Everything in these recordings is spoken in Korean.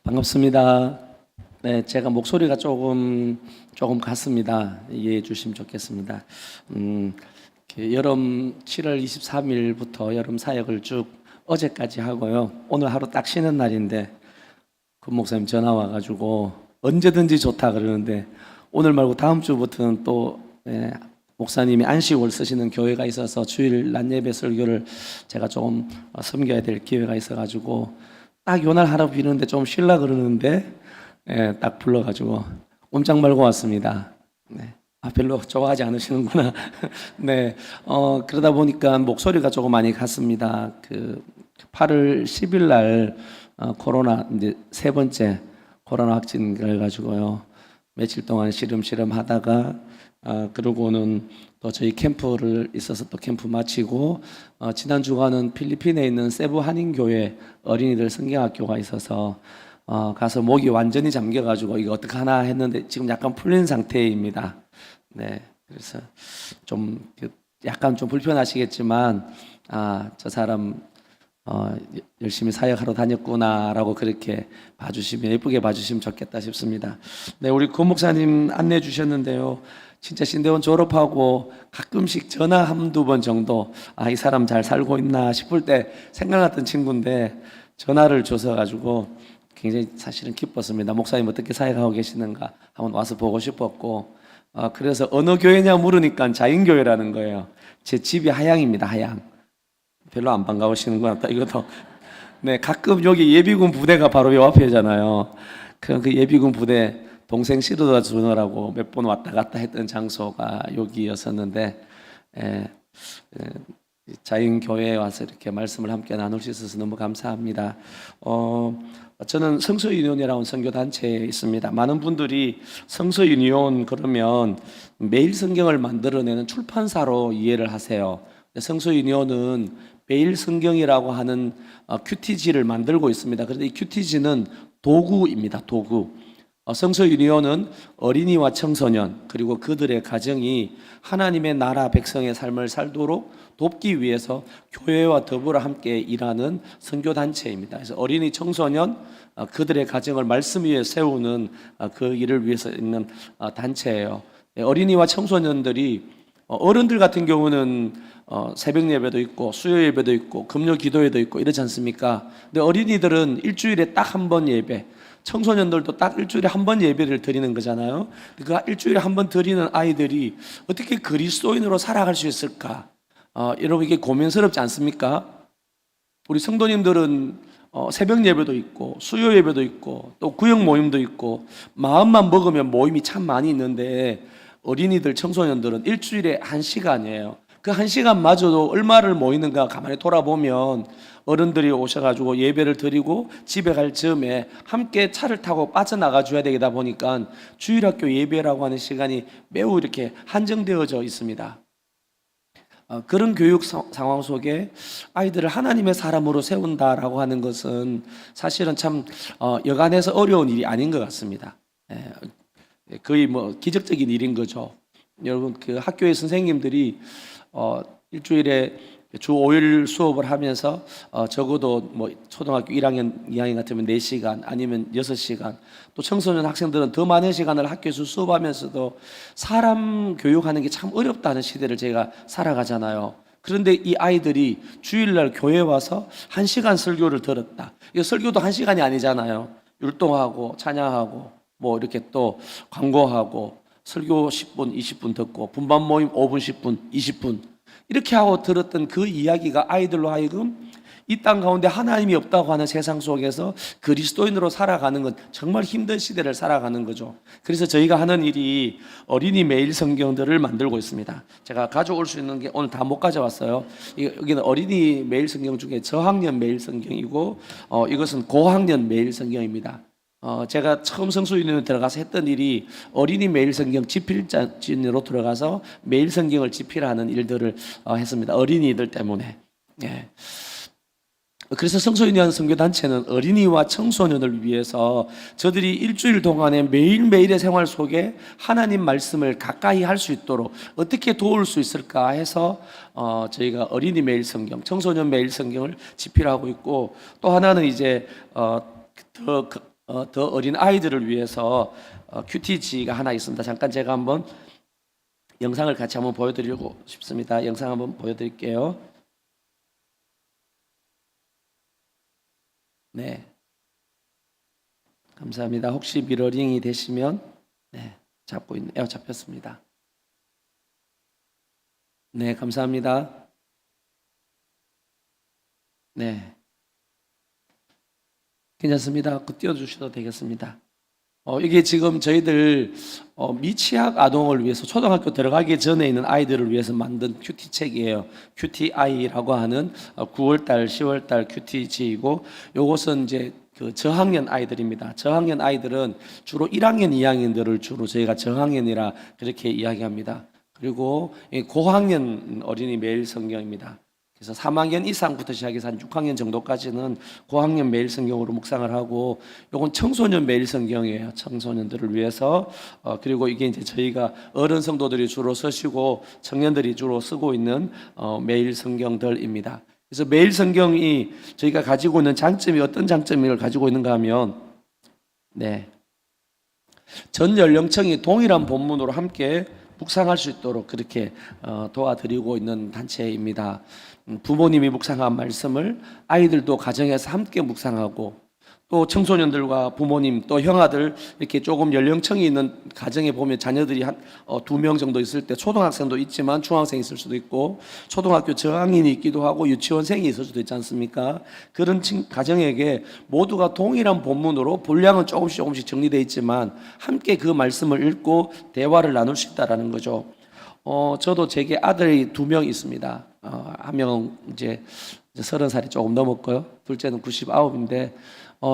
반갑습니다. 네, 제가 목소리가 조금 같습니다. 이해해 주시면 좋겠습니다. 여름 7월 23일부터 여름 사역을 쭉 어제까지 하고요. 오늘 하루 딱 쉬는 날인데 그 목사님 전화 와가지고 언제든지 좋다 그러는데 오늘 말고 다음 주부터는 또 목사님이 안식을 쓰시는 교회가 있어서 주일 낮 예배 설교를 제가 조금 섬겨야 될 기회가 있어가지고 딱 요날 하루 비는데 좀 쉴라 그러는데 딱 불러가지고 꼼짝 말고 왔습니다. 네. 별로 좋아하지 않으시는구나. 네. 그러다 보니까 목소리가 조금 많이 갔습니다. 8월 10일 날 코로나 이제 세 번째 코로나 확진을 가지고요. 며칠 동안 시름시름 하다가 그러고는 또 저희 캠프를 있어서 또 캠프 마치고 지난 주간은 필리핀에 있는 세부 한인교회 어린이들 성경학교가 있어서 가서 목이 완전히 잠겨가지고 이거 어떡하나 했는데 지금 약간 풀린 상태입니다. 네, 그래서 좀 약간 좀 불편하시겠지만 저 사람 열심히 사역하러 다녔구나라고 그렇게 봐주시면 예쁘게 봐주시면 좋겠다 싶습니다. 네, 우리 고 목사님 안내해 주셨는데요. 진짜 신대원 졸업하고 가끔씩 전화 한두 번 정도 이 사람 잘 살고 있나 싶을 때 생각났던 친구인데 전화를 줘서 가지고 굉장히 사실은 기뻤습니다. 목사님 어떻게 사역하고 계시는가 한번 와서 보고 싶었고 그래서 어느 교회냐 물으니까 자인교회라는 거예요. 제 집이 하양입니다. 하양. 별로 안 반가우시는 것 같다. 이것도 네, 가끔 여기 예비군 부대가 바로 요 앞이잖아요. 그 예비군 부대 동생 시러다 주느라고 몇 번 왔다 갔다 했던 장소가 여기였었는데 자인교회에 와서 이렇게 말씀을 함께 나눌 수 있어서 너무 감사합니다. 저는 성서유니온이라는 선교단체에 있습니다. 많은 분들이 성서유니온 그러면 매일 성경을 만들어내는 출판사로 이해를 하세요. 성서유니온은 매일 성경이라고 하는 큐티지를 만들고 있습니다. 그런데 이 큐티지는 도구입니다. 도구. 성서유니온은 어린이와 청소년 그리고 그들의 가정이 하나님의 나라 백성의 삶을 살도록 돕기 위해서 교회와 더불어 함께 일하는 선교단체입니다. 그래서 어린이 청소년 그들의 가정을 말씀 위에 세우는 그 일을 위해서 있는 단체예요. 어린이와 청소년들이 어른들 같은 경우는 새벽 예배도 있고 수요 예배도 있고 금요 기도회도 있고 이러지 않습니까? 근데 어린이들은 일주일에 딱 한 번 예배, 청소년들도 딱 일주일에 한 번 예배를 드리는 거잖아요. 그 일주일에 한 번 드리는 아이들이 어떻게 그리스도인으로 살아갈 수 있을까? 여러분 이게 고민스럽지 않습니까? 우리 성도님들은 새벽 예배도 있고 수요 예배도 있고 또 구역 모임도 있고 마음만 먹으면 모임이 참 많이 있는데 어린이들 청소년들은 일주일에 1시간이에요. 그 1시간마저도 얼마를 모이는가 가만히 돌아보면 어른들이 오셔가지고 예배를 드리고 집에 갈 즈음에 함께 차를 타고 빠져나가 줘야 되다 보니까 주일학교 예배라고 하는 시간이 매우 이렇게 한정되어져 있습니다. 그런 교육 상황 속에 아이들을 하나님의 사람으로 세운다라고 하는 것은 사실은 참 여간해서 어려운 일이 아닌 것 같습니다. 거의 기적적인 일인 거죠. 여러분 그 학교의 선생님들이 일주일에 주 5일 수업을 하면서 적어도 초등학교 1학년, 2학년 같으면 4시간 아니면 6시간 또 청소년 학생들은 더 많은 시간을 학교에서 수업하면서도 사람 교육하는 게 참 어렵다는 시대를 제가 살아가잖아요. 그런데 이 아이들이 주일날 교회에 와서 1시간 설교를 들었다. 이 설교도 1시간이 아니잖아요. 율동하고 찬양하고 이렇게 또 광고하고 설교 10분, 20분 듣고 분반 모임 5분, 10분, 20분 이렇게 하고 들었던 그 이야기가 아이들로 하여금 이 땅 가운데 하나님이 없다고 하는 세상 속에서 그리스도인으로 살아가는 건 정말 힘든 시대를 살아가는 거죠. 그래서 저희가 하는 일이 어린이 매일 성경들을 만들고 있습니다. 제가 가져올 수 있는 게 오늘 다 못 가져왔어요. 여기는 어린이 매일 성경 중에 저학년 매일 성경이고 이것은 고학년 매일 성경입니다. 제가 처음 성수유니온에 들어가서 했던 일이 어린이 매일 성경 집필자진으로 들어가서 매일 성경을 집필하는 일들을 했습니다. 어린이들 때문에. 예. 그래서 성소유니온 선교단체는 어린이와 청소년을 위해서 저들이 일주일 동안에 매일매일의 생활 속에 하나님 말씀을 가까이 할 수 있도록 어떻게 도울 수 있을까 해서 저희가 어린이 매일 성경, 청소년 매일 성경을 집필하고 있고 또 하나는 이제 더 더 어린 아이들을 위해서 큐티지가 하나 있습니다. 잠깐 제가 한번 영상을 같이 한번 보여드리고 싶습니다. 영상 한번 보여드릴게요. 네, 감사합니다. 혹시 미러링이 되시면 네, 잡고 있네요. 잡혔습니다. 네, 감사합니다. 네, 괜찮습니다. 그 띄워주셔도 되겠습니다. 이게 지금 저희들 미취학 아동을 위해서 초등학교 들어가기 전에 있는 아이들을 위해서 만든 큐티 책이에요. 큐티아이라고 하는 9월달, 10월달 큐티지이고, 요것은 이제 그 저학년 아이들입니다. 저학년 아이들은 주로 1학년, 2학년들을 주로 저희가 저학년이라 그렇게 이야기합니다. 그리고 고학년 어린이 매일 성경입니다. 그래서 3학년 이상부터 시작해서 한 6학년 정도까지는 고학년 매일 성경으로 묵상을 하고, 요건 청소년 매일 성경이에요. 청소년들을 위해서. 그리고 이게 이제 저희가 어른 성도들이 주로 쓰시고 청년들이 주로 쓰고 있는 매일 성경들입니다. 그래서 매일 성경이 저희가 가지고 있는 장점이 어떤 장점을 가지고 있는가 하면, 네, 전 연령층이 동일한 본문으로 함께 묵상할 수 있도록 그렇게 도와드리고 있는 단체입니다. 부모님이 묵상한 말씀을 아이들도 가정에서 함께 묵상하고, 또 청소년들과 부모님 또 형아들 이렇게 조금 연령층이 있는 가정에 보면 자녀들이 한 2명 정도 있을 때 초등학생도 있지만 중학생이 있을 수도 있고 초등학교 저학년이 있기도 하고 유치원생이 있을 수도 있지 않습니까? 그런 가정에게 모두가 동일한 본문으로 분량은 조금씩 정리되어 있지만 함께 그 말씀을 읽고 대화를 나눌 수 있다라는 거죠. 저도 제게 아들이 2명 있습니다. 한 명은 이제 30살이 조금 넘었고요. 둘째는 99인데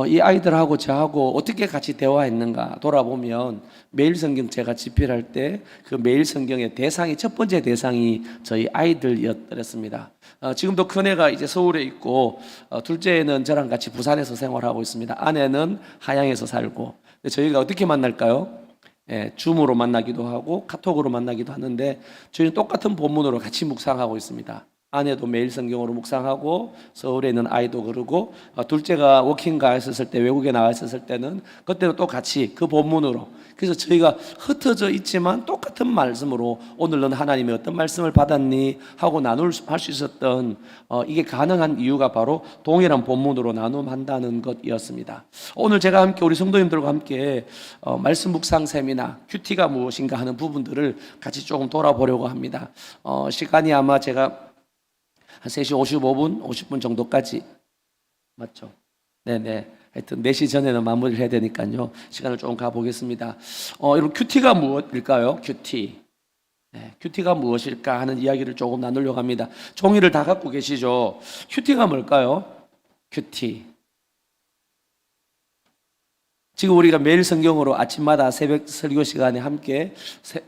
이 아이들하고 저하고 어떻게 같이 대화했는가 돌아보면, 매일 성경 제가 집필할 때 그 매일 성경의 대상이, 첫 번째 대상이 저희 아이들이었습니다. 지금도 큰애가 이제 서울에 있고 둘째는 저랑 같이 부산에서 생활하고 있습니다. 아내는 하양에서 살고. 저희가 어떻게 만날까요? 줌으로 만나기도 하고 카톡으로 만나기도 하는데, 저희는 똑같은 본문으로 같이 묵상하고 있습니다. 아내도 매일 성경으로 묵상하고 서울에 있는 아이도 그러고, 둘째가 워킹 가 있었을 때, 외국에 나가 있었을 때는 그때는 또 같이 그 본문으로, 그래서 저희가 흩어져 있지만 똑같은 말씀으로 오늘 넌 하나님의 어떤 말씀을 받았니 하고 할 수 있었던, 이게 가능한 이유가 바로 동일한 본문으로 나눔한다는 것이었습니다. 오늘 제가 함께 우리 성도님들과 함께 말씀 묵상 세미나 큐티가 무엇인가 하는 부분들을 같이 조금 돌아보려고 합니다. 시간이 아마 제가 한 3시 55분, 50분 정도까지, 맞죠? 네네. 하여튼 4시 전에는 마무리를 해야 되니까요. 시간을 조금 가보겠습니다. 여러분, 큐티가 무엇일까요? 큐티. 네, 큐티가 무엇일까 하는 이야기를 조금 나누려고 합니다. 종이를 다 갖고 계시죠? 큐티가 뭘까요? 큐티. 지금 우리가 매일 성경으로 아침마다 새벽 설교 시간에 함께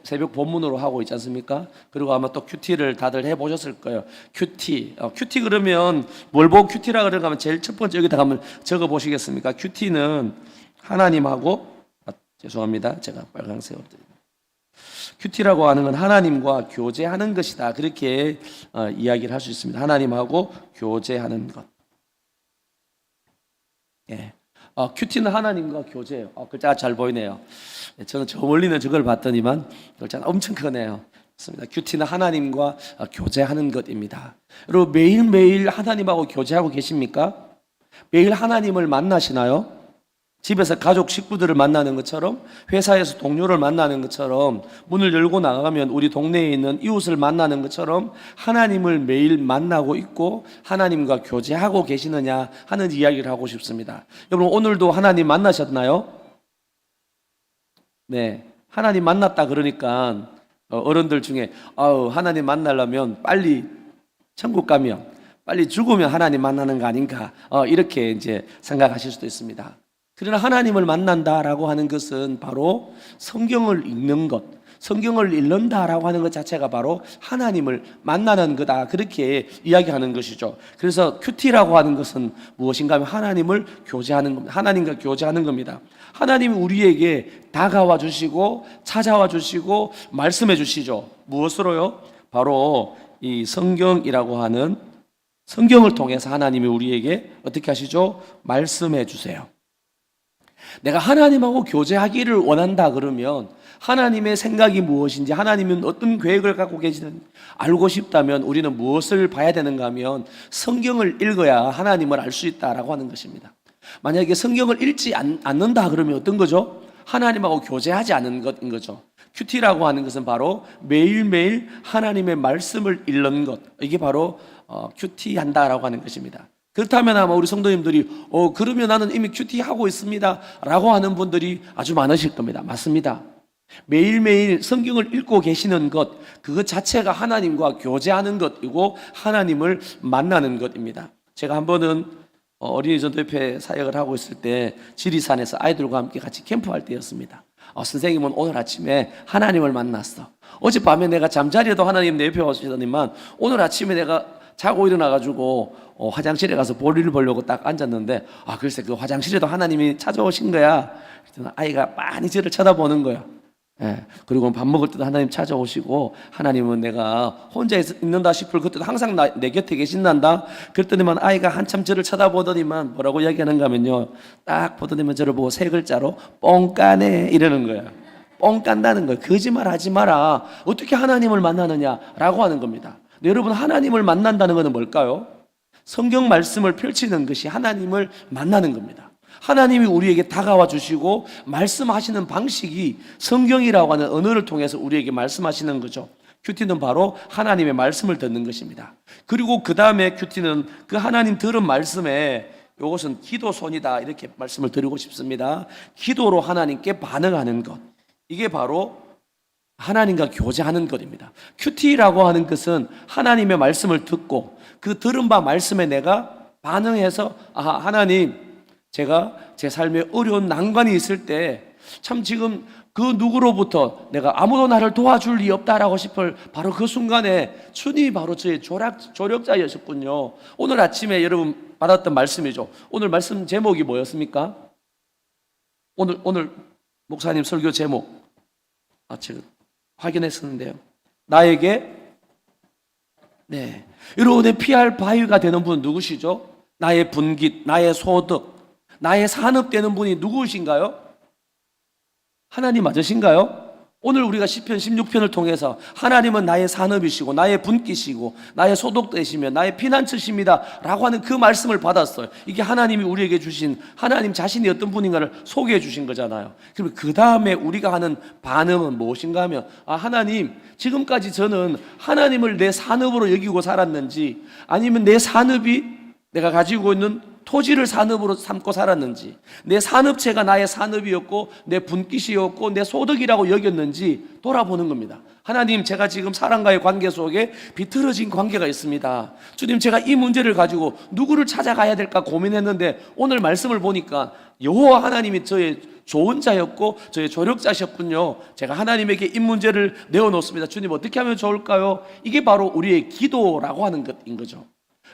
새벽 본문으로 하고 있지 않습니까? 그리고 아마 또 큐티를 다들 해보셨을 거예요. 큐티. 큐티 그러면 뭘 보고 큐티라 그러면 가 제일 첫 번째 여기다 한번 적어 보시겠습니까? 큐티는 하나님하고, 죄송합니다. 제가 빨간색 큐티라고 하는 건 하나님과 교제하는 것이다. 그렇게 이야기를 할 수 있습니다. 하나님하고 교제하는 것. 예. 큐티는 하나님과 교제예요. 글자가 잘 보이네요. 저는 저 멀리는 저걸 봤더니만 글자가 엄청 크네요. 맞습니다. 큐티는 하나님과 교제하는 것입니다. 여러분, 매일매일 하나님하고 교제하고 계십니까? 매일 하나님을 만나시나요? 집에서 가족 식구들을 만나는 것처럼, 회사에서 동료를 만나는 것처럼, 문을 열고 나가면 우리 동네에 있는 이웃을 만나는 것처럼 하나님을 매일 만나고 있고 하나님과 교제하고 계시느냐 하는 이야기를 하고 싶습니다. 여러분, 오늘도 하나님 만나셨나요? 네, 하나님 만났다 그러니까 어른들 중에 하나님 만나려면 빨리 천국 가면, 빨리 죽으면 하나님 만나는 거 아닌가, 이렇게 이제 생각하실 수도 있습니다. 그러나 하나님을 만난다라고 하는 것은 바로 성경을 읽는 것, 성경을 읽는다라고 하는 것 자체가 바로 하나님을 만나는 거다, 그렇게 이야기하는 것이죠. 그래서 큐티라고 하는 것은 무엇인가 하면 하나님을 교제하는 겁니다. 하나님과 교제하는 겁니다. 하나님이 우리에게 다가와 주시고 찾아와 주시고 말씀해 주시죠. 무엇으로요? 바로 이 성경이라고 하는, 성경을 통해서 하나님이 우리에게 어떻게 하시죠? 말씀해 주세요. 내가 하나님하고 교제하기를 원한다 그러면 하나님의 생각이 무엇인지, 하나님은 어떤 계획을 갖고 계시는지 알고 싶다면 우리는 무엇을 봐야 되는가 하면 성경을 읽어야 하나님을 알 수 있다라고 하는 것입니다. 만약에 성경을 읽지 않는다 그러면 어떤 거죠? 하나님하고 교제하지 않은 것인 거죠. 큐티라고 하는 것은 바로 매일매일 하나님의 말씀을 읽는 것, 이게 바로 큐티한다라고 하는 것입니다. 그렇다면 아마 우리 성도님들이 그러면 나는 이미 큐티하고 있습니다 라고 하는 분들이 아주 많으실 겁니다. 맞습니다. 매일매일 성경을 읽고 계시는 것, 그것 자체가 하나님과 교제하는 것이고 하나님을 만나는 것입니다. 제가 한 번은 어린이 전도협회 사역을 하고 있을 때 지리산에서 아이들과 함께 같이 캠프할 때였습니다. 선생님은 오늘 아침에 하나님을 만났어. 어젯밤에 내가 잠자리에도 하나님 내 옆에 오시더니만 오늘 아침에 내가 자고 일어나가지고 화장실에 가서 볼일을 보려고 딱 앉았는데 글쎄 그 화장실에도 하나님이 찾아오신 거야. 아이가 많이 저를 쳐다보는 거야. 그리고 밥 먹을 때도 하나님 찾아오시고, 하나님은 내가 혼자 있는다 싶을 그때도 항상 내 곁에 계신단다. 그랬더니만 아이가 한참 저를 쳐다보더니만 뭐라고 이야기하는가 하면요, 딱 보더니만 저를 보고 세 글자로 뻥 까네 이러는 거예요. 뻥 깐다는 거예요. 거짓말 하지 마라. 어떻게 하나님을 만나느냐라고 하는 겁니다. 근데 여러분, 하나님을 만난다는 것은 뭘까요? 성경 말씀을 펼치는 것이 하나님을 만나는 겁니다. 하나님이 우리에게 다가와 주시고 말씀하시는 방식이 성경이라고 하는 언어를 통해서 우리에게 말씀하시는 거죠. 큐티는 바로 하나님의 말씀을 듣는 것입니다. 그리고 그 다음에 큐티는 그 하나님 들은 말씀에 이것은 기도손이다 이렇게 말씀을 드리고 싶습니다. 기도로 하나님께 반응하는 것, 이게 바로 하나님과 교제하는 것입니다. 큐티라고 하는 것은 하나님의 말씀을 듣고 그 들은 바 말씀에 내가 반응해서 하나님, 제가 제 삶에 어려운 난관이 있을 때 참 지금 그 누구로부터 내가 아무도 나를 도와줄 리 없다라고 싶을 바로 그 순간에 주님이 바로 저의 조력자였었군요. 오늘 아침에 여러분 받았던 말씀이죠. 오늘 말씀 제목이 뭐였습니까? 오늘 목사님 설교 제목 제가 확인했었는데요. 나에게 여러분의 피할 바위가 되는 분은 누구시죠? 나의 분깃, 나의 소득, 나의 산업되는 분이 누구신가요? 하나님 맞으신가요? 오늘 우리가 시편 16편을 통해서 하나님은 나의 산업이시고 나의 분깃이시고 나의 소득되시며 나의 피난처십니다 라고 하는 그 말씀을 받았어요. 이게 하나님이 우리에게 주신, 하나님 자신이 어떤 분인가를 소개해 주신 거잖아요. 그럼 그 다음에 우리가 하는 반응은 무엇인가 하면 하나님, 지금까지 저는 하나님을 내 산업으로 여기고 살았는지, 아니면 내 산업이 내가 가지고 있는 토지를 산업으로 삼고 살았는지, 내 산업체가 나의 산업이었고 내 분깃이었고 내 소득이라고 여겼는지 돌아보는 겁니다. 하나님, 제가 지금 사람과의 관계 속에 비틀어진 관계가 있습니다. 주님, 제가 이 문제를 가지고 누구를 찾아가야 될까 고민했는데 오늘 말씀을 보니까 여호와 하나님이 저의 좋은 자였고 저의 조력자셨군요. 제가 하나님에게 이 문제를 내어놓습니다. 주님, 어떻게 하면 좋을까요? 이게 바로 우리의 기도라고 하는 것인 거죠.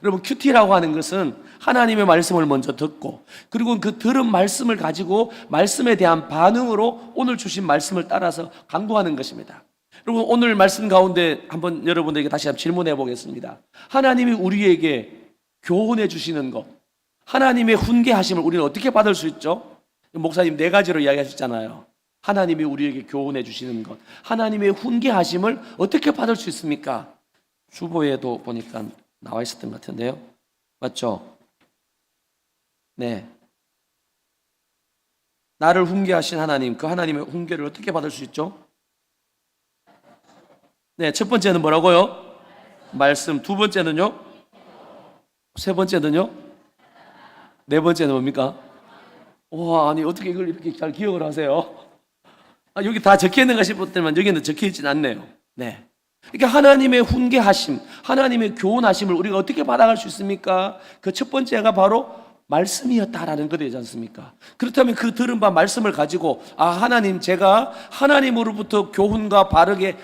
여러분, 큐티라고 하는 것은 하나님의 말씀을 먼저 듣고, 그리고 그 들은 말씀을 가지고 말씀에 대한 반응으로 오늘 주신 말씀을 따라서 강구하는 것입니다. 여러분, 오늘 말씀 가운데 한번 여러분들에게 다시 한번 질문해 보겠습니다. 하나님이 우리에게 교훈해 주시는 것, 하나님의 훈계하심을 우리는 어떻게 받을 수 있죠? 목사님 4가지로 이야기하셨잖아요. 하나님이 우리에게 교훈해 주시는 것, 하나님의 훈계하심을 어떻게 받을 수 있습니까? 주보에도 보니까 나와 있었던 것 같은데요. 맞죠? 네. 나를 훈계하신 하나님, 그 하나님의 훈계를 어떻게 받을 수 있죠? 네, 첫 번째는 뭐라고요? 말씀. 두 번째는요? 세 번째는요? 네 번째는 뭡니까? 와, 아니 어떻게 이걸 이렇게 잘 기억을 하세요? 여기 다 적혀 있는가 싶었더니만 여기는 적혀 있진 않네요. 네. 그러니까 하나님의 훈계하심, 하나님의 교훈하심을 우리가 어떻게 받아갈 수 있습니까? 그 첫 번째가 바로 말씀이었다라는 것이지 않습니까? 그렇다면 그 들은 바 말씀을 가지고 하나님, 제가 하나님으로부터 교훈과 바르게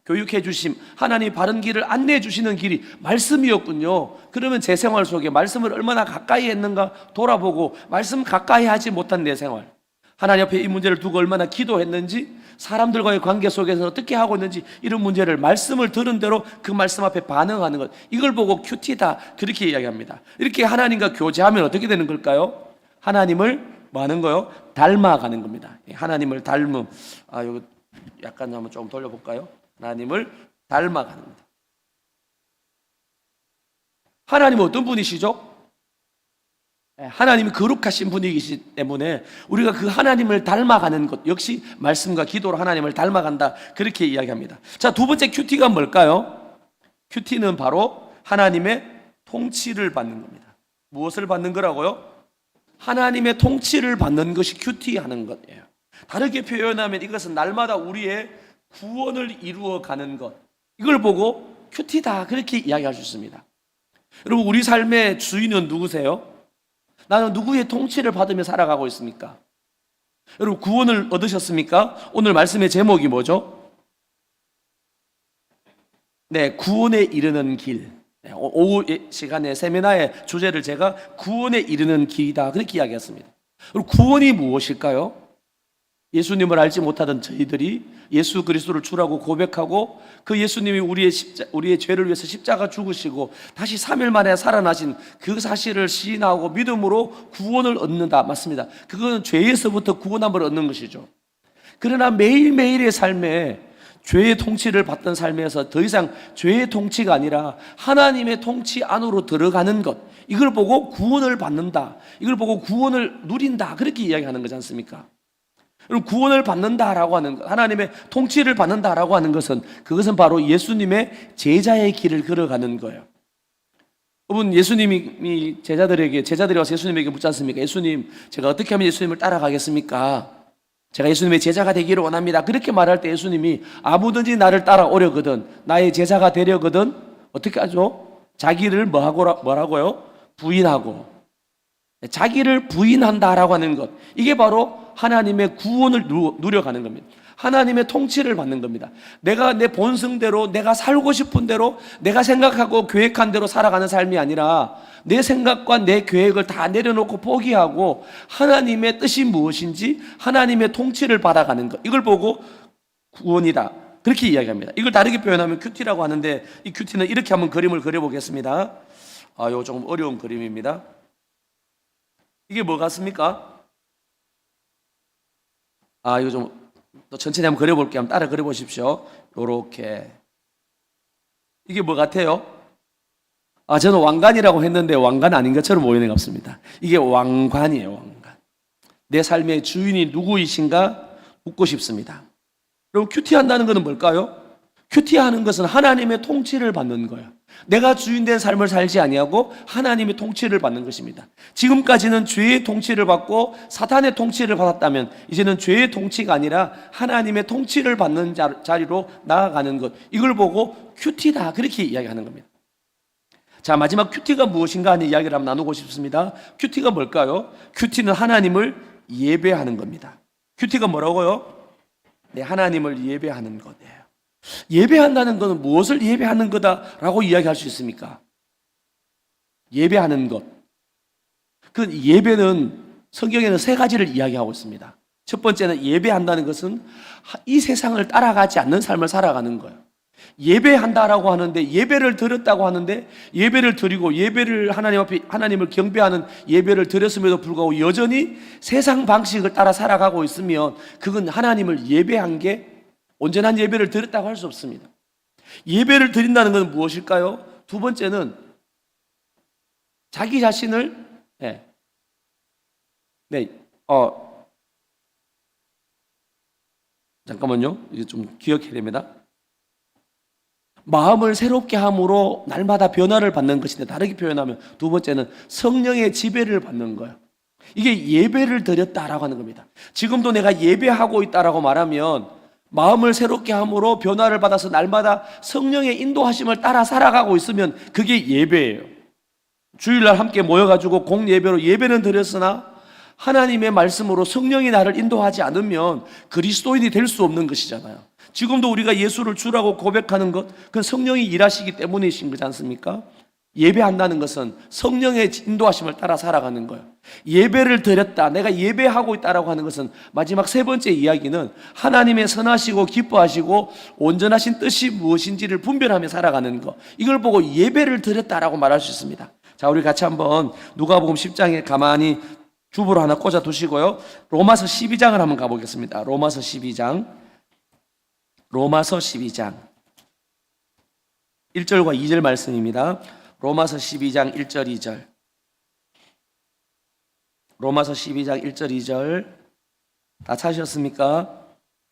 교육해 주심, 하나님 바른 길을 안내해 주시는 길이 말씀이었군요. 그러면 제 생활 속에 말씀을 얼마나 가까이 했는가 돌아보고, 말씀 가까이 하지 못한 내 생활, 하나님 앞에 이 문제를 두고 얼마나 기도했는지, 사람들과의 관계 속에서 어떻게 하고 있는지, 이런 문제를 말씀을 들은 대로 그 말씀 앞에 반응하는 것, 이걸 보고 큐티다 그렇게 이야기합니다. 이렇게 하나님과 교제하면 어떻게 되는 걸까요? 하나님을 뭐 하는 거요? 닮아가는 겁니다. 하나님을 닮음. 이거 약간 한번 좀 돌려볼까요? 하나님을 닮아가는 겁니다. 하나님은 어떤 분이시죠? 하나님이 거룩하신 분이시기 때문에 우리가 그 하나님을 닮아가는 것 역시 말씀과 기도로 하나님을 닮아간다, 그렇게 이야기합니다. 자, 두 번째 큐티가 뭘까요? 큐티는 바로 하나님의 통치를 받는 겁니다. 무엇을 받는 거라고요? 하나님의 통치를 받는 것이 큐티하는 것이에요. 다르게 표현하면 이것은 날마다 우리의 구원을 이루어가는 것, 이걸 보고 큐티다, 그렇게 이야기할 수 있습니다. 여러분, 우리 삶의 주인은 누구세요? 나는 누구의 통치를 받으며 살아가고 있습니까? 여러분, 구원을 얻으셨습니까? 오늘 말씀의 제목이 뭐죠? 네, 구원에 이르는 길. 오후 시간에 세미나의 주제를 제가 구원에 이르는 길이다, 그렇게 이야기했습니다. 그리고 구원이 무엇일까요? 예수님을 알지 못하던 저희들이 예수 그리스도를 주라고 고백하고 그 예수님이 우리의 죄를 위해서 십자가 죽으시고 다시 3일 만에 살아나신 그 사실을 시인하고 믿음으로 구원을 얻는다, 맞습니다. 그건 죄에서부터 구원함을 얻는 것이죠. 그러나 매일매일의 삶에 죄의 통치를 받던 삶에서 더 이상 죄의 통치가 아니라 하나님의 통치 안으로 들어가는 것, 이걸 보고 구원을 받는다, 이걸 보고 구원을 누린다, 그렇게 이야기하는 거지 않습니까? 그럼 구원을 받는다라고 하는 것, 하나님의 통치를 받는다라고 하는 것은, 그것은 바로 예수님의 제자의 길을 걸어가는 거예요. 여러분, 예수님이 제자들이 와서 예수님에게 묻지 않습니까? 예수님, 제가 어떻게 하면 예수님을 따라가겠습니까? 제가 예수님의 제자가 되기를 원합니다. 그렇게 말할 때 예수님이 아무든지 나를 따라오려거든, 나의 제자가 되려거든 어떻게 하죠? 자기를 뭐라고요? 부인하고, 자기를 부인한다라고 하는 것, 이게 바로 하나님의 구원을 누려가는 겁니다. 하나님의 통치를 받는 겁니다. 내가 내 본성대로, 내가 살고 싶은 대로, 내가 생각하고 계획한 대로 살아가는 삶이 아니라 내 생각과 내 계획을 다 내려놓고 포기하고 하나님의 뜻이 무엇인지 하나님의 통치를 받아가는 것, 이걸 보고 구원이다, 그렇게 이야기합니다. 이걸 다르게 표현하면 큐티라고 하는데, 이 큐티는 이렇게 한번 그림을 그려보겠습니다. 이거 조금 어려운 그림입니다. 이게 뭐 같습니까? 이거 좀 또 천천히 한번 그려볼게요. 한번 따라 그려보십시오. 요렇게. 이게 뭐 같아요? 저는 왕관이라고 했는데 왕관 아닌 것처럼 보이는 것 같습니다. 이게 왕관이에요, 왕관. 내 삶의 주인이 누구이신가 묻고 싶습니다. 그럼 큐티한다는 것은 뭘까요? 큐티하는 것은 하나님의 통치를 받는 거예요. 내가 주인된 삶을 살지 아니하고 하나님의 통치를 받는 것입니다. 지금까지는 죄의 통치를 받고 사탄의 통치를 받았다면 이제는 죄의 통치가 아니라 하나님의 통치를 받는 자리로 나아가는 것, 이걸 보고 큐티다, 그렇게 이야기하는 겁니다. 자, 마지막 큐티가 무엇인가 하는 이야기를 한번 나누고 싶습니다. 큐티가 뭘까요? 큐티는 하나님을 예배하는 겁니다. 큐티가 뭐라고요? 네, 하나님을 예배하는 거예요. 예배한다는 것은 무엇을 예배하는 거다라고 이야기할 수 있습니까? 예배하는 것. 그 예배는 성경에는 세 가지를 이야기하고 있습니다. 첫 번째는 예배한다는 것은 이 세상을 따라가지 않는 삶을 살아가는 거예요. 예배한다라고 하는데, 예배를 드렸다고 하는데, 예배를 드리고 예배를 하나님 앞에 하나님을 경배하는 예배를 드렸음에도 불구하고 여전히 세상 방식을 따라 살아가고 있으면 그건 하나님을 예배한 게 온전한 예배를 드렸다고 할 수 없습니다. 예배를 드린다는 것은 무엇일까요? 두 번째는 자기 자신을 잠깐만요. 이게 좀 기억해야 됩니다. 마음을 새롭게 함으로 날마다 변화를 받는 것인데, 다르게 표현하면 두 번째는 성령의 지배를 받는 거예요. 이게 예배를 드렸다라고 하는 겁니다. 지금도 내가 예배하고 있다라고 말하면 마음을 새롭게 함으로 변화를 받아서 날마다 성령의 인도하심을 따라 살아가고 있으면 그게 예배예요. 주일날 함께 모여가지고 공예배로 예배는 드렸으나 하나님의 말씀으로 성령이 나를 인도하지 않으면 그리스도인이 될 수 없는 것이잖아요. 지금도 우리가 예수를 주라고 고백하는 것, 그건 성령이 일하시기 때문이신 거지 않습니까? 예배한다는 것은 성령의 인도하심을 따라 살아가는 거예요. 예배를 드렸다, 내가 예배하고 있다라고 하는 것은 마지막 세 번째 이야기는 하나님의 선하시고 기뻐하시고 온전하신 뜻이 무엇인지를 분별하며 살아가는 것, 이걸 보고 예배를 드렸다라고 말할 수 있습니다. 자, 우리 같이 한번 누가복음 10장에 가만히 주보로 하나 꽂아 두시고요. 로마서 12장을 한번 가보겠습니다. 로마서 12장 1절과 2절 말씀입니다. 로마서 12장 1절 2절. 로마서 12장 1절 2절 다 찾으셨습니까?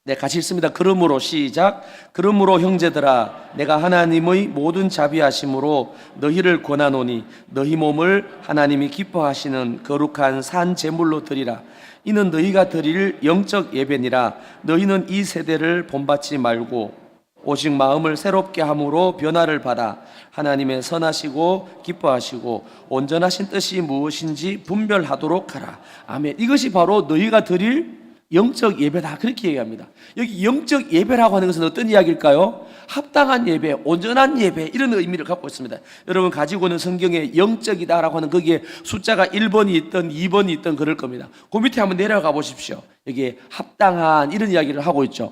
네, 같이 읽습니다. 그러므로 시작. 그러므로 형제들아 내가 하나님의 모든 자비하심으로 너희를 권하노니 너희 몸을 하나님이 기뻐하시는 거룩한 산 제물로 드리라. 이는 너희가 드릴 영적 예배니라. 너희는 이 세대를 본받지 말고 오직 마음을 새롭게 함으로 변화를 받아 하나님의 선하시고 기뻐하시고 온전하신 뜻이 무엇인지 분별하도록 하라. 아멘. 이것이 바로 너희가 드릴 영적 예배다, 그렇게 얘기합니다. 여기 영적 예배라고 하는 것은 어떤 이야기일까요? 합당한 예배, 온전한 예배, 이런 의미를 갖고 있습니다. 여러분 가지고 있는 성경에 영적이다라고 하는 거기에 숫자가 1번이 있든 2번이 있든 그럴 겁니다. 그 밑에 한번 내려가 보십시오. 여기에 합당한 이런 이야기를 하고 있죠.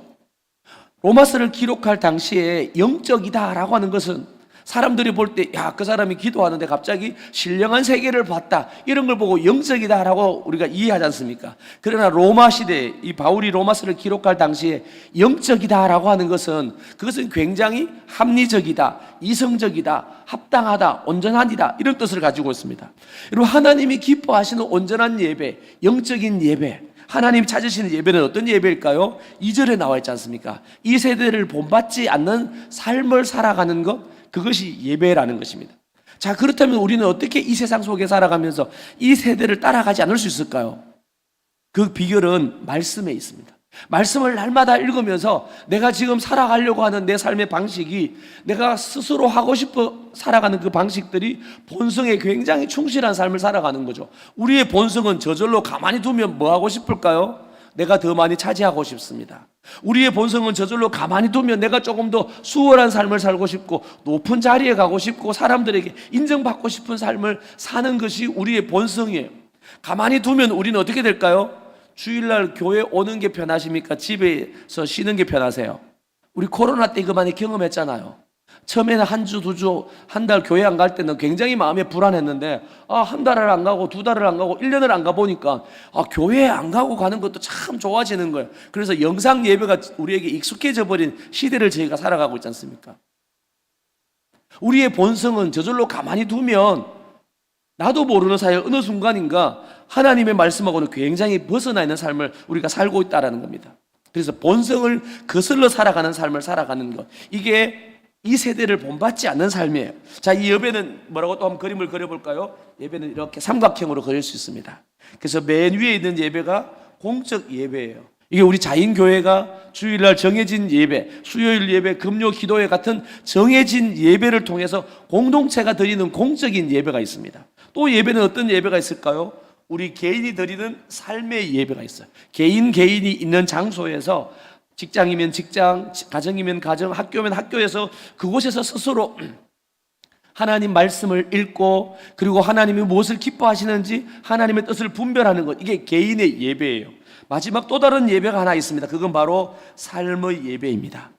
로마서를 기록할 당시에 영적이다라고 하는 것은 사람들이 볼 때 야, 그 사람이 기도하는데 갑자기 신령한 세계를 봤다, 이런 걸 보고 영적이다라고 우리가 이해하지 않습니까? 그러나 로마 시대에 이 바울이 로마서를 기록할 당시에 영적이다라고 하는 것은 그것은 굉장히 합리적이다, 이성적이다, 합당하다, 온전하다, 이런 뜻을 가지고 있습니다. 여러분, 하나님이 기뻐하시는 온전한 예배, 영적인 예배, 하나님이 찾으시는 예배는 어떤 예배일까요? 2절에 나와 있지 않습니까? 이 세대를 본받지 않는 삶을 살아가는 것, 그것이 예배라는 것입니다. 자, 그렇다면 우리는 어떻게 이 세상 속에 살아가면서 이 세대를 따라가지 않을 수 있을까요? 그 비결은 말씀에 있습니다. 말씀을 날마다 읽으면서 내가 지금 살아가려고 하는 내 삶의 방식이 내가 스스로 하고 싶어 살아가는 그 방식들이 본성에 굉장히 충실한 삶을 살아가는 거죠. 우리의 본성은 저절로 가만히 두면 뭐 하고 싶을까요? 내가 더 많이 차지하고 싶습니다. 우리의 본성은 저절로 가만히 두면 내가 조금 더 수월한 삶을 살고 싶고 높은 자리에 가고 싶고 사람들에게 인정받고 싶은 삶을 사는 것이 우리의 본성이에요. 가만히 두면 우리는 어떻게 될까요? 주일날 교회 오는 게 편하십니까? 집에서 쉬는 게 편하세요? 우리 코로나 때 이거 많이 경험했잖아요. 처음에는 한 주, 두 주, 한 달 교회 안 갈 때는 굉장히 마음이 불안했는데 한 달을 안 가고 두 달을 안 가고 1년을 안 가보니까 교회 안 가고 가는 것도 참 좋아지는 거예요. 그래서 영상 예배가 우리에게 익숙해져 버린 시대를 저희가 살아가고 있지 않습니까? 우리의 본성은 저절로 가만히 두면 나도 모르는 사이에 어느 순간인가 하나님의 말씀하고는 굉장히 벗어나 있는 삶을 우리가 살고 있다는 겁니다. 그래서 본성을 거슬러 살아가는 삶을 살아가는 것, 이게 이 세대를 본받지 않는 삶이에요. 자, 이 예배는 뭐라고 또 한번 그림을 그려볼까요? 예배는 이렇게 삼각형으로 그릴 수 있습니다. 그래서 맨 위에 있는 예배가 공적 예배예요. 이게 우리 자인교회가 주일날 정해진 예배, 수요일 예배, 금요 기도회 같은 정해진 예배를 통해서 공동체가 드리는 공적인 예배가 있습니다. 또 예배는 어떤 예배가 있을까요? 우리 개인이 드리는 삶의 예배가 있어요. 개인이 있는 장소에서, 직장이면 직장, 가정이면 가정, 학교면 학교에서 그곳에서 스스로 하나님 말씀을 읽고 그리고 하나님이 무엇을 기뻐하시는지 하나님의 뜻을 분별하는 것, 이게 개인의 예배예요. 마지막 또 다른 예배가 하나 있습니다. 그건 바로 삶의 예배입니다.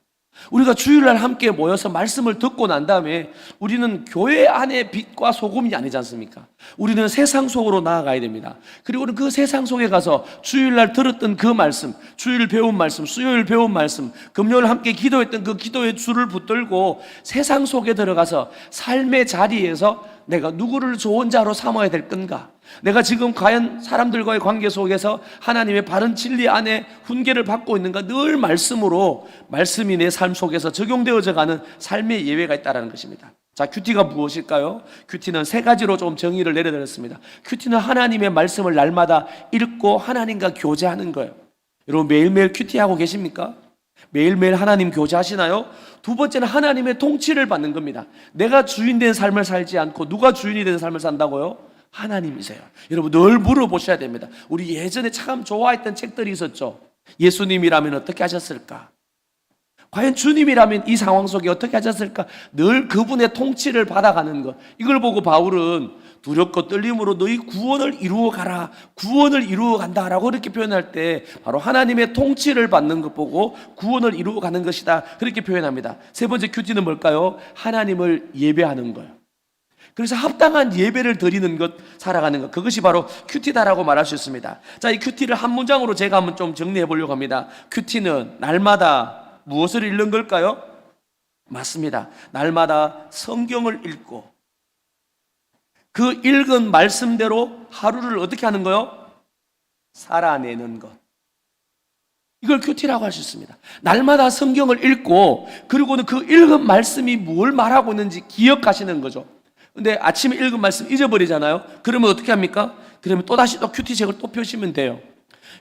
우리가 주일날 함께 모여서 말씀을 듣고 난 다음에 우리는 교회 안에 빛과 소금이 아니지 않습니까? 우리는 세상 속으로 나아가야 됩니다. 그리고 그 세상 속에 가서 주일날 들었던 그 말씀, 주일 배운 말씀, 수요일 배운 말씀, 금요일 함께 기도했던 그 기도의 줄을 붙들고 세상 속에 들어가서 삶의 자리에서 내가 누구를 좋은 자로 삼아야 될 건가? 내가 지금 과연 사람들과의 관계 속에서 하나님의 바른 진리 안에 훈계를 받고 있는가? 늘 말씀으로, 말씀이 내 삶 속에서 적용되어져 가는 삶의 예배가 있다는 것입니다. 자, 큐티가 무엇일까요? 큐티는 세 가지로 좀 정의를 내려드렸습니다. 큐티는 하나님의 말씀을 날마다 읽고 하나님과 교제하는 거예요. 여러분 매일매일 큐티하고 계십니까? 매일매일 하나님 교제하시나요? 두 번째는 하나님의 통치를 받는 겁니다. 내가 주인 된 삶을 살지 않고 누가 주인이 된 삶을 산다고요? 하나님이세요. 여러분 늘 물어보셔야 됩니다. 우리 예전에 참 좋아했던 책들이 있었죠. 예수님이라면 어떻게 하셨을까? 과연 주님이라면 이 상황 속에 어떻게 하셨을까? 늘 그분의 통치를 받아가는 것, 이걸 보고 바울은 두렵고 떨림으로 너희 구원을 이루어 가라, 구원을 이루어 간다라고 그렇게 표현할 때 바로 하나님의 통치를 받는 것 보고 구원을 이루어 가는 것이다, 그렇게 표현합니다. 세 번째 큐티는 뭘까요? 하나님을 예배하는 거예요. 그래서 합당한 예배를 드리는 것, 살아가는 것, 그것이 바로 큐티다라고 말할 수 있습니다. 자, 이 큐티를 한 문장으로 제가 한번 좀 정리해 보려고 합니다. 큐티는 날마다 무엇을 읽는 걸까요? 맞습니다. 날마다 성경을 읽고 그 읽은 말씀대로 하루를 어떻게 하는 거요? 살아내는 것. 이걸 큐티라고 할 수 있습니다. 날마다 성경을 읽고 그리고는 그 읽은 말씀이 뭘 말하고 있는지 기억하시는 거죠. 근데 아침에 읽은 말씀 잊어버리잖아요. 그러면 어떻게 합니까? 그러면 또다시 또 큐티책을 또 펴시면 돼요.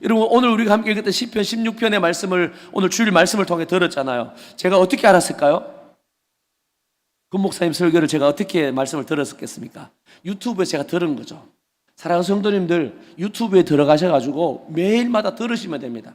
여러분, 오늘 우리가 함께 읽었던 시편 16편의 말씀을 오늘 주일 말씀을 통해 들었잖아요. 제가 어떻게 알았을까요? 그 목사님 설교를 제가 어떻게 말씀을 들었겠습니까? 유튜브에 제가 들은 거죠. 사랑하는 성도님들, 유튜브에 들어가셔가지고 매일마다 들으시면 됩니다.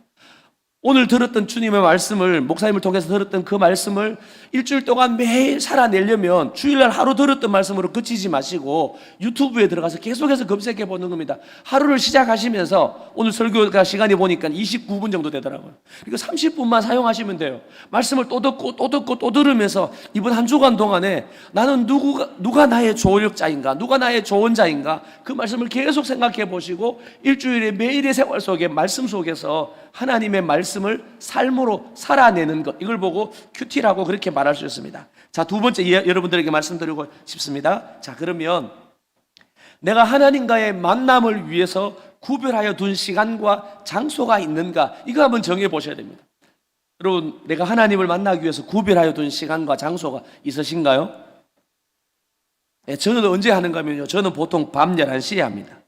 오늘 들었던 주님의 말씀을, 목사님을 통해서 들었던 그 말씀을 일주일 동안 매일 살아내려면 주일날 하루 들었던 말씀으로 그치지 마시고 유튜브에 들어가서 계속해서 검색해 보는 겁니다. 하루를 시작하시면서 오늘 설교가 시간이 보니까 29분 정도 되더라고요. 그러니까 30분만 사용하시면 돼요. 말씀을 또 듣고 또 듣고 또 들으면서 이번 한 주간 동안에 나는 누가 나의 조력자인가, 누가 나의 조언자인가, 그 말씀을 계속 생각해 보시고 일주일의 매일의 생활 속에, 말씀 속에서 하나님의 말씀을 삶으로 살아내는 것, 이걸 보고 큐티라고 그렇게 말할 수 있습니다. 자, 두 번째 여러분들에게 말씀드리고 싶습니다. 자, 그러면 내가 하나님과의 만남을 위해서 구별하여 둔 시간과 장소가 있는가, 이거 한번 정해 보셔야 됩니다. 여러분, 내가 하나님을 만나기 위해서 구별하여 둔 시간과 장소가 있으신가요? 네, 저는 언제 하는가 하면요, 저는 보통 밤 11시에 합니다.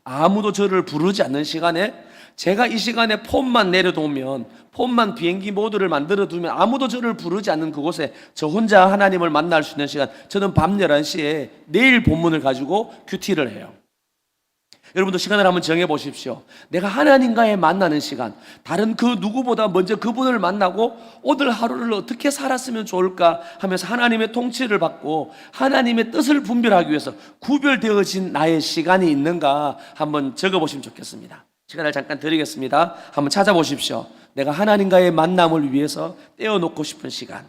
아무도 저를 부르지 않는 시간에, 제가 이 시간에 폰만 내려놓으면, 폰만 비행기 모드를 만들어두면 아무도 저를 부르지 않는 그곳에 저 혼자 하나님을 만날 수 있는 시간, 저는 밤 11시에 내일 본문을 가지고 큐티를 해요. 여러분도 시간을 한번 정해 보십시오. 내가 하나님과의 만나는 시간, 다른 그 누구보다 먼저 그분을 만나고 오늘 하루를 어떻게 살았으면 좋을까 하면서 하나님의 통치를 받고 하나님의 뜻을 분별하기 위해서 구별되어진 나의 시간이 있는가 한번 적어 보시면 좋겠습니다. 시간을 잠깐 드리겠습니다. 한번 찾아보십시오. 내가 하나님과의 만남을 위해서 떼어놓고 싶은 시간.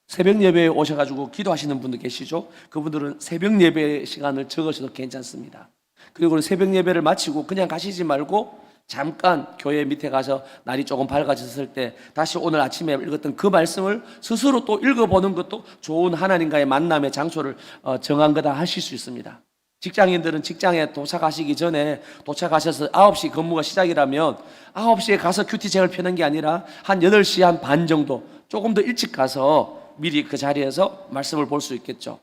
새벽 예배에 오셔가지고 기도하시는 분들 계시죠? 그분들은 새벽 예배 시간을 적으셔도 괜찮습니다. 그리고 새벽 예배를 마치고 그냥 가시지 말고 잠깐 교회 밑에 가서 날이 조금 밝아졌을 때 다시 오늘 아침에 읽었던 그 말씀을 스스로 또 읽어보는 것도 좋은 하나님과의 만남의 장소를 정한 거다 하실 수 있습니다. 직장인들은 직장에 도착하시기 전에 도착하셔서 9시 근무가 시작이라면 9시에 가서 큐티책을 펴는 게 아니라 한 8시 한 반 정도 조금 더 일찍 가서 미리 그 자리에서 말씀을 볼 수 있겠죠.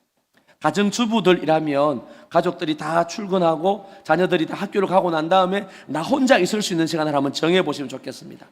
가정주부들이라면 가족들이 다 출근하고 자녀들이 다 학교를 가고 난 다음에 나 혼자 있을 수 있는 시간을 한번 정해 보시면 좋겠습니다.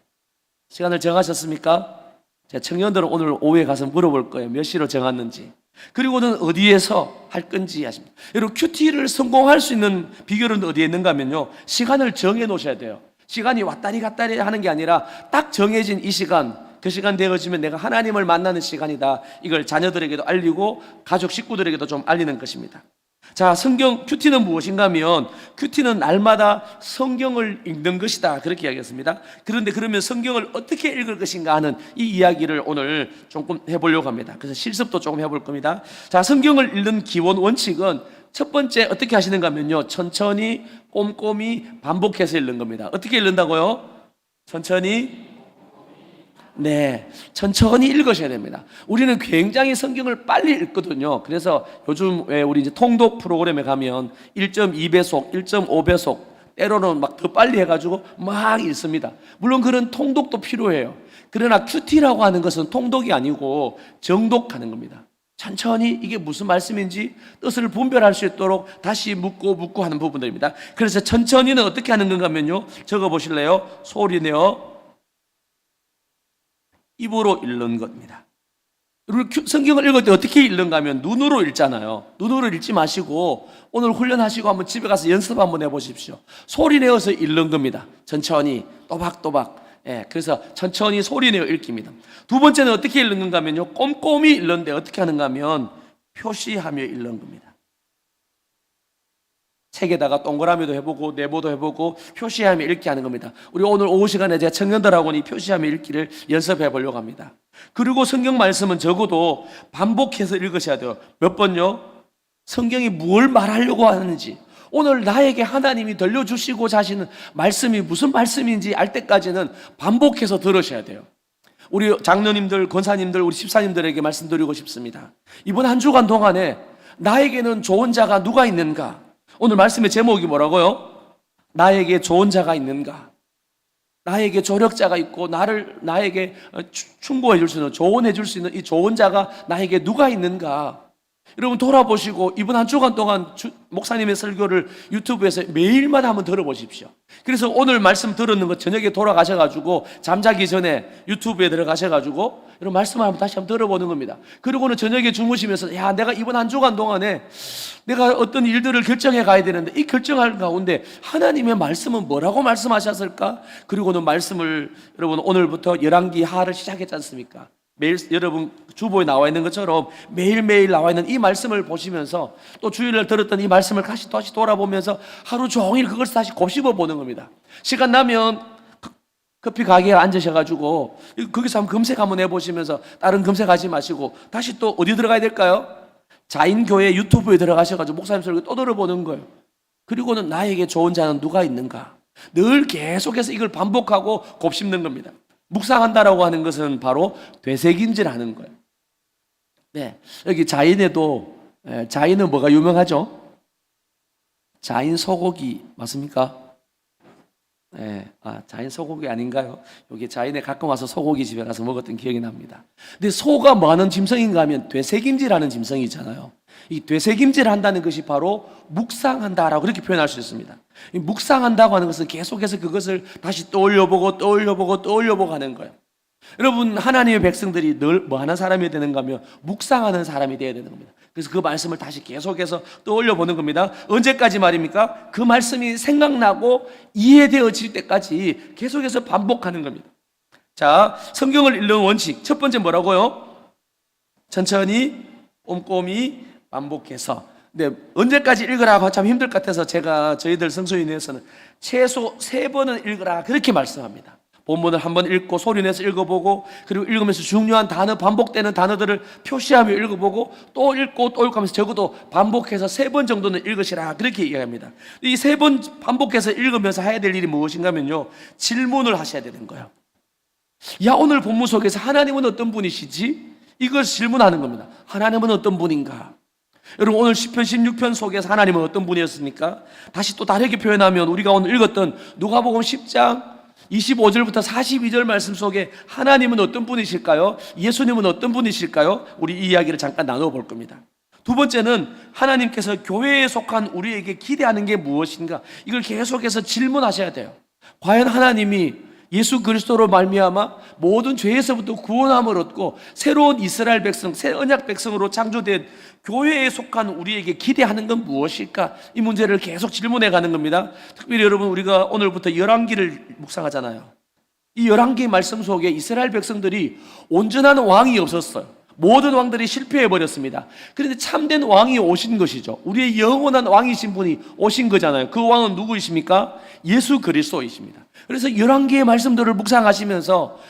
시간을 정하셨습니까? 제 청년들은 오늘 오후에 가서 물어볼 거예요. 몇 시로 정했는지. 그리고는 어디에서 할 건지 하십니다. 여러분, 큐티를 성공할 수 있는 비결은 어디에 있는가 하면요, 시간을 정해 놓으셔야 돼요. 시간이 왔다리 갔다리 하는 게 아니라 딱 정해진 이 시간, 그 시간 되어지면 내가 하나님을 만나는 시간이다. 이걸 자녀들에게도 알리고 가족 식구들에게도 좀 알리는 것입니다. 자, 성경 큐티는 무엇인가 하면 큐티는 날마다 성경을 읽는 것이다, 그렇게 이야기했습니다. 그런데 그러면 성경을 어떻게 읽을 것인가 하는 이 이야기를 오늘 조금 해보려고 합니다. 그래서 실습도 조금 해볼 겁니다. 자, 성경을 읽는 기본 원칙은 첫 번째 어떻게 하시는가 하면요, 천천히 꼼꼼히 반복해서 읽는 겁니다. 어떻게 읽는다고요? 천천히, 네, 천천히 읽으셔야 됩니다. 우리는 굉장히 성경을 빨리 읽거든요. 그래서 요즘 왜 우리 이제 통독 프로그램에 가면 1.2배속, 1.5배속, 때로는 막 더 빨리 해가지고 막 읽습니다. 물론 그런 통독도 필요해요. 그러나 큐티라고 하는 것은 통독이 아니고 정독하는 겁니다. 천천히 이게 무슨 말씀인지 뜻을 분별할 수 있도록 다시 묻고 하는 부분들입니다. 그래서 천천히는 어떻게 하는 건가 하면요, 적어보실래요? 소리내어 입으로 읽는 겁니다. 성경을 읽을 때 어떻게 읽는가 하면 눈으로 읽잖아요. 눈으로 읽지 마시고 오늘 훈련하시고 한번 집에 가서 연습 한번 해보십시오. 소리 내어서 읽는 겁니다. 천천히 또박또박. 예, 그래서 천천히 소리 내어 읽기입니다. 두 번째는 어떻게 읽는 건가 하면요, 꼼꼼히 읽는데 어떻게 하는가 하면 표시하며 읽는 겁니다. 책에다가 동그라미도 해보고 네모도 해보고 표시하며 읽기 하는 겁니다. 우리 오늘 오후 시간에 제가 청년들하고는 이 표시하며 읽기를 연습해 보려고 합니다. 그리고 성경 말씀은 적어도 반복해서 읽으셔야 돼요. 몇 번요? 성경이 뭘 말하려고 하는지, 오늘 나에게 하나님이 들려주시고자 하시는 말씀이 무슨 말씀인지 알 때까지는 반복해서 들으셔야 돼요. 우리 장로님들, 권사님들, 우리 집사님들에게 말씀드리고 싶습니다. 이번 한 주간 동안에 나에게는 좋은 자가 누가 있는가? 오늘 말씀의 제목이 뭐라고요? 나에게 좋은 자가 있는가? 나에게 조력자가 있고 나에게 충고해 줄 수 있는, 조언해 줄 수 있는 이 좋은 자가 나에게 누가 있는가? 여러분 돌아보시고 이번 한 주간 동안 목사님의 설교를 유튜브에서 매일마다 한번 들어보십시오. 그래서 오늘 말씀 들었는 거 저녁에 돌아가셔가지고 잠자기 전에 유튜브에 들어가셔가지고 이런 말씀을 다시 한번 들어보는 겁니다. 그리고는 저녁에 주무시면서 야, 내가 이번 한 주간 동안에 내가 어떤 일들을 결정해 가야 되는데 이 결정할 가운데 하나님의 말씀은 뭐라고 말씀하셨을까? 그리고는 말씀을 여러분 오늘부터 열왕기 하를 시작했지 않습니까? 매일 여러분 주보에 나와 있는 것처럼 매일매일 나와 있는 이 말씀을 보시면서 또 주일날 들었던 이 말씀을 다시 돌아보면서 하루 종일 그걸 다시 곱씹어 보는 겁니다. 시간 나면 커피 가게에 앉으셔가지고 거기서 한번 검색 한번 해보시면서 다른 검색하지 마시고 다시 또 어디 들어가야 될까요? 자인교회 유튜브에 들어가셔가지고 목사님 설교 또 들어보는 거예요. 그리고는 나에게 좋은 자는 누가 있는가? 늘 계속해서 이걸 반복하고 곱씹는 겁니다. 묵상한다라고 하는 것은 바로 되새김질하는 거예요. 네, 여기 자인에도 자인은 뭐가 유명하죠? 자인 소고기 맞습니까? 네, 자인 소고기 아닌가요? 여기 자인에 가끔 와서 소고기 집에 가서 먹었던 기억이 납니다. 근데 소가 뭐 하는 짐승인가 하면 되새김질하는 짐승이잖아요. 이 되새김질 한다는 것이 바로 묵상한다라고 그렇게 표현할 수 있습니다. 이 묵상한다고 하는 것은 계속해서 그것을 다시 떠올려보고 하는 거예요. 여러분 하나님의 백성들이 늘 뭐 하는 사람이 되는가 하면 묵상하는 사람이 되어야 되는 겁니다. 그래서 그 말씀을 다시 계속해서 떠올려보는 겁니다. 언제까지 말입니까? 그 말씀이 생각나고 이해되어질 때까지 계속해서 반복하는 겁니다. 자, 성경을 읽는 원칙 첫 번째 뭐라고요? 천천히 꼼꼼히 반복해서. 네, 언제까지 읽으라고 참 힘들 것 같아서 제가 저희들 성소인에서는 최소 3번은 읽으라 그렇게 말씀합니다. 본문을 한번 읽고 소리내서 읽어보고 그리고 읽으면서 중요한 단어 반복되는 단어들을 표시하며 읽어보고 또 읽고 하면서 적어도 반복해서 3번 정도는 읽으시라 그렇게 얘기합니다. 이 3번 반복해서 읽으면서 해야 될 일이 무엇인가 하면요, 질문을 하셔야 되는 거예요. 야, 오늘 본문 속에서 하나님은 어떤 분이시지? 이걸 질문하는 겁니다. 하나님은 어떤 분인가? 여러분 오늘 시편 16편 속에서 하나님은 어떤 분이었습니까? 다시 또 다르게 표현하면 우리가 오늘 읽었던 누가복음 10장 25절부터 42절 말씀 속에 하나님은 어떤 분이실까요? 예수님은 어떤 분이실까요? 우리 이 이야기를 잠깐 나눠볼 겁니다. 두 번째는 하나님께서 교회에 속한 우리에게 기대하는 게 무엇인가? 이걸 계속해서 질문하셔야 돼요. 과연 하나님이 예수 그리스도로 말미암아 모든 죄에서부터 구원함을 얻고 새로운 이스라엘 백성, 새 언약 백성으로 창조된 교회에 속한 우리에게 기대하는 건 무엇일까? 이 문제를 계속 질문해 가는 겁니다. 특별히 여러분 우리가 오늘부터 열왕기를 묵상하잖아요. 이 열왕기 말씀 속에 이스라엘 백성들이 온전한 왕이 없었어요. 모든 왕들이 실패해 버렸습니다. 그런데 참된 왕이 오신 것이죠. 우리의 영원한 왕이신 분이 오신 거잖아요. 그 왕은 누구이십니까? 예수 그리스도이십니다. 그래서 열왕기의 말씀들을 묵상하시면서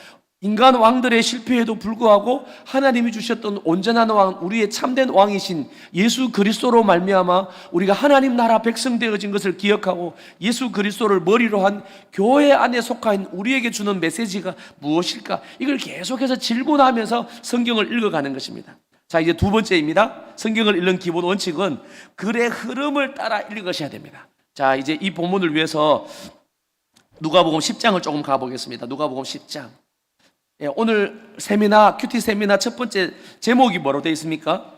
인간 왕들의 실패에도 불구하고 하나님이 주셨던 온전한 왕, 우리의 참된 왕이신 예수 그리스도로 말미암아 우리가 하나님 나라 백성 되어진 것을 기억하고 예수 그리스도를 머리로 한 교회 안에 속한 우리에게 주는 메시지가 무엇일까? 이걸 계속해서 질문하면서 성경을 읽어가는 것입니다. 자, 이제 두 번째입니다. 성경을 읽는 기본 원칙은 글의 흐름을 따라 읽으셔야 됩니다. 자, 이제 이 본문을 위해서 누가복음 10장을 조금 가보겠습니다. 누가복음 10장. 예, 오늘 세미나, 큐티 세미나 첫 번째 제목이 뭐로 되어 있습니까?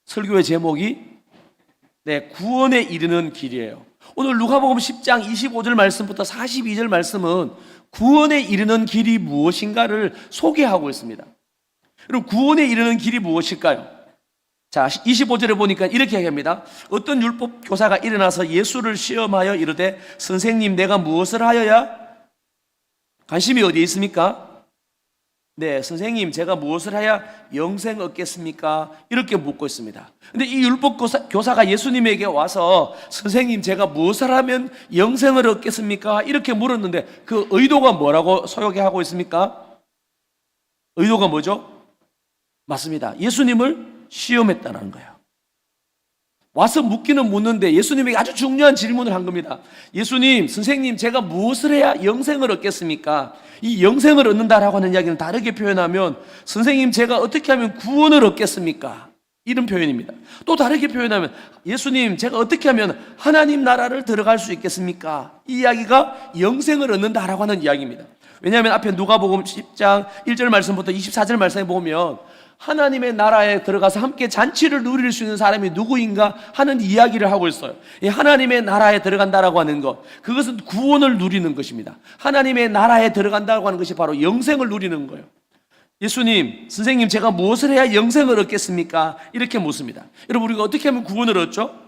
설교의 제목이 구원에 이르는 길이에요. 오늘 누가복음 10장 25절 말씀부터 42절 말씀은 구원에 이르는 길이 무엇인가를 소개하고 있습니다. 그럼 구원에 이르는 길이 무엇일까요? 자, 25절에 보니까 이렇게 얘기합니다. 어떤 율법 교사가 일어나서 예수를 시험하여 이르되 선생님 내가 무엇을 하여야 관심이 어디에 있습니까? 네, 선생님, 제가 무엇을 해야 영생 얻겠습니까? 이렇게 묻고 있습니다. 근데 이 율법 교사가 예수님에게 와서 선생님, 제가 무엇을 하면 영생을 얻겠습니까? 이렇게 물었는데 그 의도가 뭐라고 소개하고 있습니까? 의도가 뭐죠? 맞습니다. 예수님을 시험했다는 거예요. 와서 묻기는 묻는데 예수님에게 아주 중요한 질문을 한 겁니다. 예수님, 선생님, 제가 무엇을 해야 영생을 얻겠습니까? 이 영생을 얻는다라고 하는 이야기는 다르게 표현하면 선생님, 제가 어떻게 하면 구원을 얻겠습니까? 이런 표현입니다. 또 다르게 표현하면 예수님, 제가 어떻게 하면 하나님 나라를 들어갈 수 있겠습니까? 이 이야기가 영생을 얻는다라고 하는 이야기입니다. 왜냐하면 앞에 누가복음 10장 1절 말씀부터 24절 말씀에 보면 하나님의 나라에 들어가서 함께 잔치를 누릴 수 있는 사람이 누구인가 하는 이야기를 하고 있어요. 이 하나님의 나라에 들어간다라고 하는 것, 그것은 구원을 누리는 것입니다. 하나님의 나라에 들어간다고 하는 것이 바로 영생을 누리는 거예요. 예수님, 선생님, 제가 무엇을 해야 영생을 얻겠습니까? 이렇게 묻습니다. 여러분, 우리가 어떻게 하면 구원을 얻죠?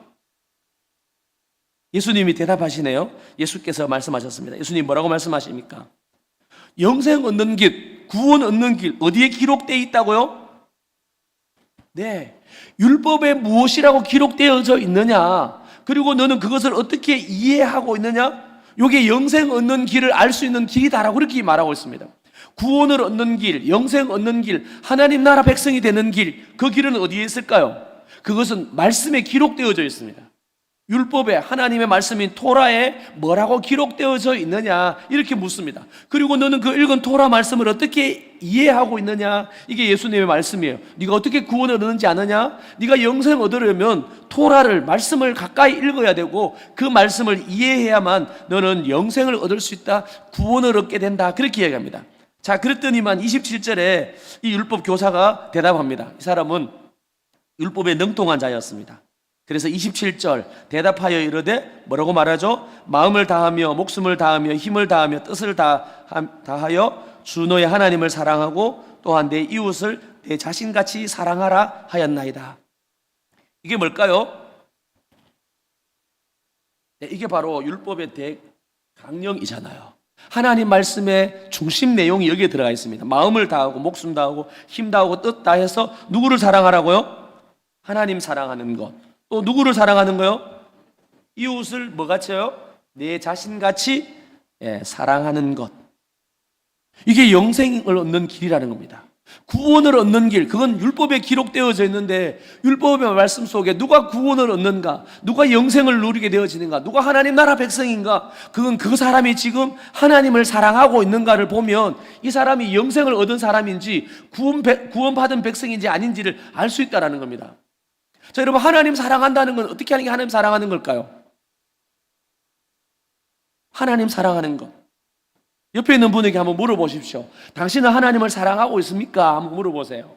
예수님이 대답하시네요. 예수께서 말씀하셨습니다. 예수님 뭐라고 말씀하십니까? 영생 얻는 길, 구원 얻는 길, 어디에 기록되어 있다고요? 네, 율법에 무엇이라고 기록되어져 있느냐, 그리고 너는 그것을 어떻게 이해하고 있느냐, 이게 영생 얻는 길을 알 수 있는 길이다라고 그렇게 말하고 있습니다. 구원을 얻는 길, 영생 얻는 길, 하나님 나라 백성이 되는 길, 그 길은 어디에 있을까요? 그것은 말씀에 기록되어져 있습니다. 율법에, 하나님의 말씀인 토라에 뭐라고 기록되어져 있느냐, 이렇게 묻습니다. 그리고 너는 그 읽은 토라 말씀을 어떻게 이해하고 있느냐, 이게 예수님의 말씀이에요. 네가 어떻게 구원을 얻는지 아느냐? 네가 영생 얻으려면 토라를, 말씀을 가까이 읽어야 되고 그 말씀을 이해해야만 너는 영생을 얻을 수 있다, 구원을 얻게 된다, 그렇게 이야기합니다. 자, 그랬더니만 27절에 이 율법 교사가 대답합니다. 이 사람은 율법에 능통한 자였습니다. 그래서 27절 대답하여 이르되 뭐라고 말하죠? 마음을 다하며 목숨을 다하며 힘을 다하며 뜻을 다하여 주 너의 하나님을 사랑하고 또한 내 이웃을 내 자신같이 사랑하라 하였나이다. 이게 뭘까요? 네, 이게 바로 율법의 대강령이잖아요. 하나님 말씀의 중심 내용이 여기에 들어가 있습니다. 마음을 다하고 목숨 다하고 힘 다하고 뜻 다해서 누구를 사랑하라고요? 하나님 사랑하는 것. 또 누구를 사랑하는 거요? 이웃을 뭐같이요? 내 자신같이 사랑하는 것. 이게 영생을 얻는 길이라는 겁니다. 구원을 얻는 길, 그건 율법에 기록되어져 있는데 율법의 말씀 속에 누가 구원을 얻는가, 누가 영생을 누리게 되어지는가, 누가 하나님 나라 백성인가, 그건 그 사람이 지금 하나님을 사랑하고 있는가를 보면 이 사람이 영생을 얻은 사람인지 구원받은 백성인지 아닌지를 알 수 있다는 겁니다. 자, 여러분, 하나님 사랑한다는 건 어떻게 하는 게 하나님 사랑하는 걸까요? 하나님 사랑하는 것. 옆에 있는 분에게 한번 물어보십시오. 당신은 하나님을 사랑하고 있습니까? 한번 물어보세요.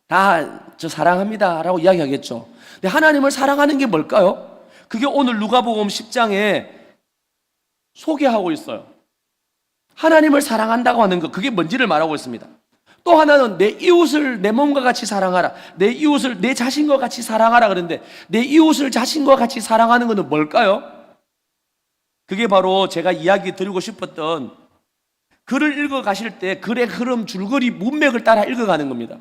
다 저 사랑합니다 라고 이야기하겠죠. 근데 하나님을 사랑하는 게 뭘까요? 그게 오늘 누가복음 10장에 소개하고 있어요. 하나님을 사랑한다고 하는 것, 그게 뭔지를 말하고 있습니다. 또 하나는 내 이웃을 내 몸과 같이 사랑하라, 내 이웃을 내 자신과 같이 사랑하라 그러는데 내 이웃을 자신과 같이 사랑하는 것은 뭘까요? 그게 바로 제가 이야기 드리고 싶었던 글을 읽어 가실 때 글의 흐름, 줄거리, 문맥을 따라 읽어가는 겁니다.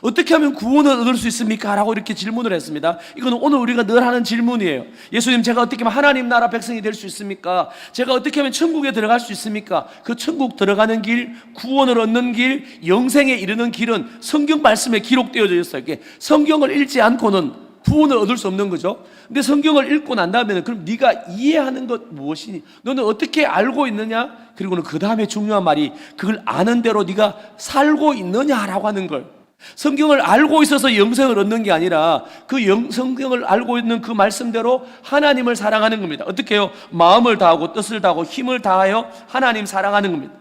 어떻게 하면 구원을 얻을 수 있습니까? 라고 이렇게 질문을 했습니다. 이거는 오늘 우리가 늘 하는 질문이에요. 예수님, 제가 어떻게 하면 하나님 나라 백성이 될 수 있습니까? 제가 어떻게 하면 천국에 들어갈 수 있습니까? 그 천국 들어가는 길, 구원을 얻는 길, 영생에 이르는 길은 성경 말씀에 기록되어져 있어요. 성경을 읽지 않고는 구원을 얻을 수 없는 거죠. 근데 성경을 읽고 난 다음에는 그럼 네가 이해하는 것 무엇이니? 너는 어떻게 알고 있느냐? 그리고는 그 다음에 중요한 말이 그걸 아는 대로 네가 살고 있느냐라고 하는 걸. 성경을 알고 있어서 영생을 얻는 게 아니라 그 성경을 알고 있는 그 말씀대로 하나님을 사랑하는 겁니다. 어떻게 해요? 마음을 다하고 뜻을 다하고 힘을 다하여 하나님 사랑하는 겁니다.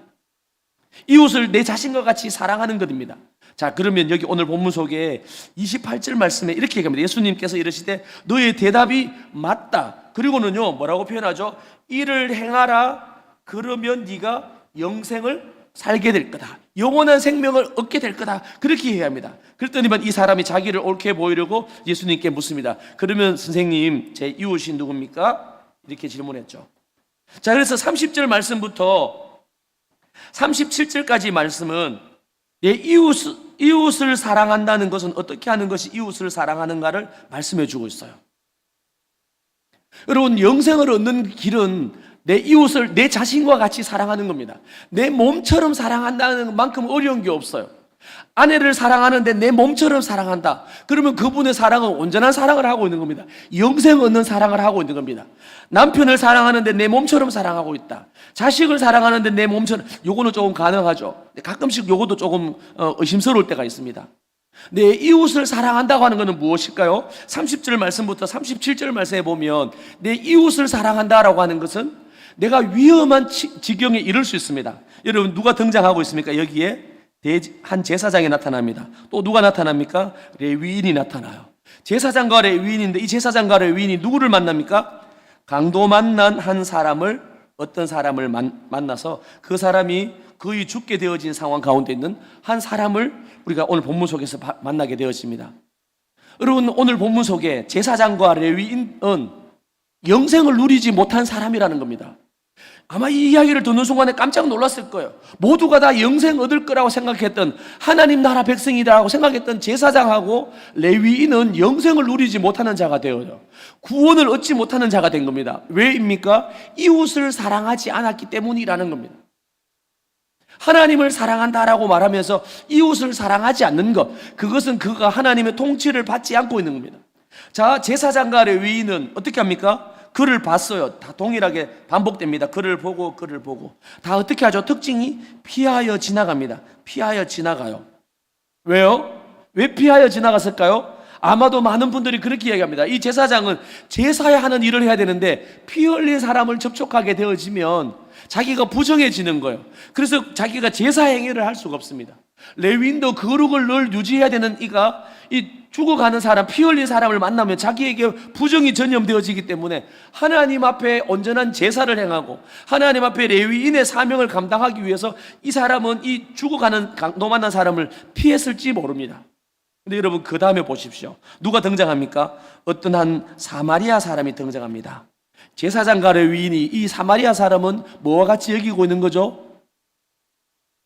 이웃을 내 자신과 같이 사랑하는 것입니다. 자, 그러면 여기 오늘 본문 속에 28절 말씀에 이렇게 얘기합니다. 예수님께서 이르시되 너의 대답이 맞다. 그리고는요 뭐라고 표현하죠? 이를 행하라. 그러면 네가 영생을 살게 될 거다. 영원한 생명을 얻게 될 거다. 그렇게 이야기합니다. 그랬더니만 이 사람이 자기를 옳게 보이려고 예수님께 묻습니다. 그러면 선생님, 제 이웃이 누굽니까? 이렇게 질문했죠. 자, 그래서 30절 말씀부터 37절까지 말씀은 내 이웃을 사랑한다는 것은 어떻게 하는 것이 이웃을 사랑하는가를 말씀해 주고 있어요. 여러분, 영생을 얻는 길은 내 이웃을 내 자신과 같이 사랑하는 겁니다. 내 몸처럼 사랑한다는 만큼 어려운 게 없어요. 아내를 사랑하는데 내 몸처럼 사랑한다. 그러면 그분의 사랑은 온전한 사랑을 하고 있는 겁니다. 영생 얻는 사랑을 하고 있는 겁니다. 남편을 사랑하는데 내 몸처럼 사랑하고 있다. 자식을 사랑하는데 내 몸처럼, 요거는 조금 가능하죠. 가끔씩 요것도 조금 의심스러울 때가 있습니다. 내 이웃을 사랑한다고 하는 것은 무엇일까요? 30절 말씀부터 37절 말씀에 보면 내 이웃을 사랑한다라고 하는 것은 내가 위험한 지경에 이를 수 있습니다. 여러분, 누가 등장하고 있습니까? 여기에 한 제사장이 나타납니다. 또 누가 나타납니까? 레위인이 나타나요. 제사장과 레위인인데 이 제사장과 레위인이 누구를 만납니까? 강도 만난 한 사람을, 어떤 사람을 만나서 그 사람이 거의 죽게 되어진 상황 가운데 있는 한 사람을 우리가 오늘 본문 속에서 만나게 되었습니다. 여러분, 오늘 본문 속에 제사장과 레위인은 영생을 누리지 못한 사람이라는 겁니다. 아마 이 이야기를 듣는 순간에 깜짝 놀랐을 거예요. 모두가 다 영생 얻을 거라고 생각했던, 하나님 나라 백성이라고 생각했던 제사장하고 레위인은 영생을 누리지 못하는 자가 되어요. 구원을 얻지 못하는 자가 된 겁니다. 왜입니까? 이웃을 사랑하지 않았기 때문이라는 겁니다. 하나님을 사랑한다라고 말하면서 이웃을 사랑하지 않는 것, 그것은 그가 하나님의 통치를 받지 않고 있는 겁니다. 자, 제사장과 레위인은 어떻게 합니까? 글을 봤어요. 다 동일하게 반복됩니다. 글을 보고 다 어떻게 하죠? 특징이 피하여 지나갑니다. 피하여 지나가요. 왜요? 왜 피하여 지나갔을까요? 아마도 많은 분들이 그렇게 이야기합니다. 이 제사장은 제사야 하는 일을 해야 되는데 피 흘린 사람을 접촉하게 되어지면 자기가 부정해지는 거예요. 그래서 자기가 제사 행위를 할 수가 없습니다. 레위인도 거룩을 늘 유지해야 되는 이가 이 죽어가는 사람, 피 흘린 사람을 만나면 자기에게 부정이 전염되어지기 때문에 하나님 앞에 온전한 제사를 행하고 하나님 앞에 레위인의 사명을 감당하기 위해서 이 사람은 이 죽어가는 강도 만난 사람을 피했을지 모릅니다. 근데 여러분, 그 다음에 보십시오. 누가 등장합니까? 어떤 한 사마리아 사람이 등장합니다. 제사장과 레위인이 이 사마리아 사람은 뭐와 같이 여기고 있는 거죠?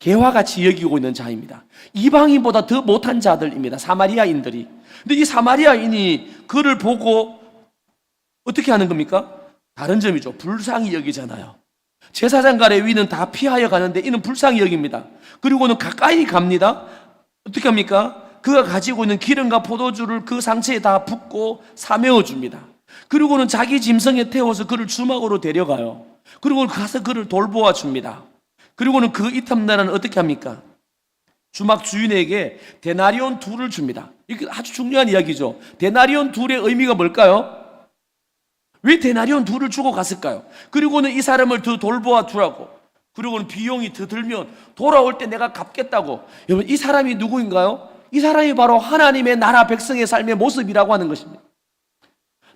개와 같이 여기고 있는 자입니다. 이방인보다 더 못한 자들입니다. 사마리아인들이. 근데 이 사마리아인이 그를 보고 어떻게 하는 겁니까? 다른 점이죠. 불쌍히 여기잖아요. 제사장과 레위인은 다 피하여 가는데 이는 불쌍히 여깁니다. 그리고는 가까이 갑니다. 어떻게 합니까? 그가 가지고 있는 기름과 포도주를 그 상처에 다 붓고 사메어 줍니다. 그리고는 자기 짐승에 태워서 그를 주막으로 데려가요. 그리고 가서 그를 돌보아 줍니다. 그리고는 그 이튿날은 어떻게 합니까? 주막 주인에게 데나리온 둘을 줍니다. 이게 아주 중요한 이야기죠. 데나리온 둘의 의미가 뭘까요? 왜 데나리온 둘을 주고 갔을까요? 그리고는 이 사람을 더 돌보아 두라고. 그리고는 비용이 더 들면 돌아올 때 내가 갚겠다고. 여러분, 이 사람이 누구인가요? 이 사람이 바로 하나님의 나라 백성의 삶의 모습이라고 하는 것입니다.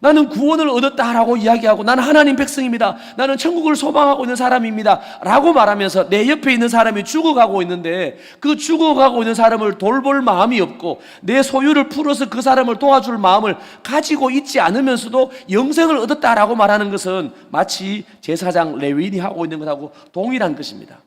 나는 구원을 얻었다라고 이야기하고 나는 하나님 백성입니다. 나는 천국을 소망하고 있는 사람입니다. 라고 말하면서 내 옆에 있는 사람이 죽어가고 있는데 그 죽어가고 있는 사람을 돌볼 마음이 없고 내 소유를 풀어서 그 사람을 도와줄 마음을 가지고 있지 않으면서도 영생을 얻었다라고 말하는 것은 마치 제사장 레위인이 하고 있는 것하고 동일한 것입니다.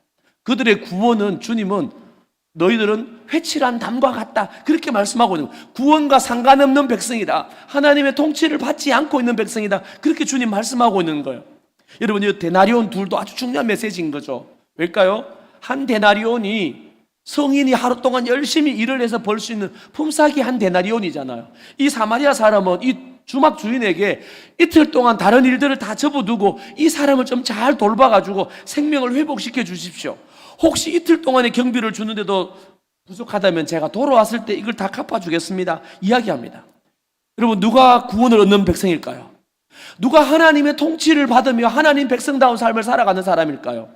그들의 구원은 주님은 너희들은 회칠한 담과 같다, 그렇게 말씀하고 있는 거예요. 구원과 상관없는 백성이다. 하나님의 통치를 받지 않고 있는 백성이다. 그렇게 주님 말씀하고 있는 거예요. 여러분, 이 데나리온 둘도 아주 중요한 메시지인 거죠. 왜일까요? 한 데나리온이 성인이 하루 동안 열심히 일을 해서 벌 수 있는 품삯이 한 데나리온이잖아요. 이 사마리아 사람은 이 주막 주인에게 이틀 동안 다른 일들을 다 접어두고 이 사람을 좀 잘 돌봐가지고 생명을 회복시켜 주십시오. 혹시 이틀 동안의 경비를 주는데도 부족하다면 제가 돌아왔을 때 이걸 다 갚아주겠습니다. 이야기합니다. 여러분, 누가 구원을 얻는 백성일까요? 누가 하나님의 통치를 받으며 하나님 백성다운 삶을 살아가는 사람일까요?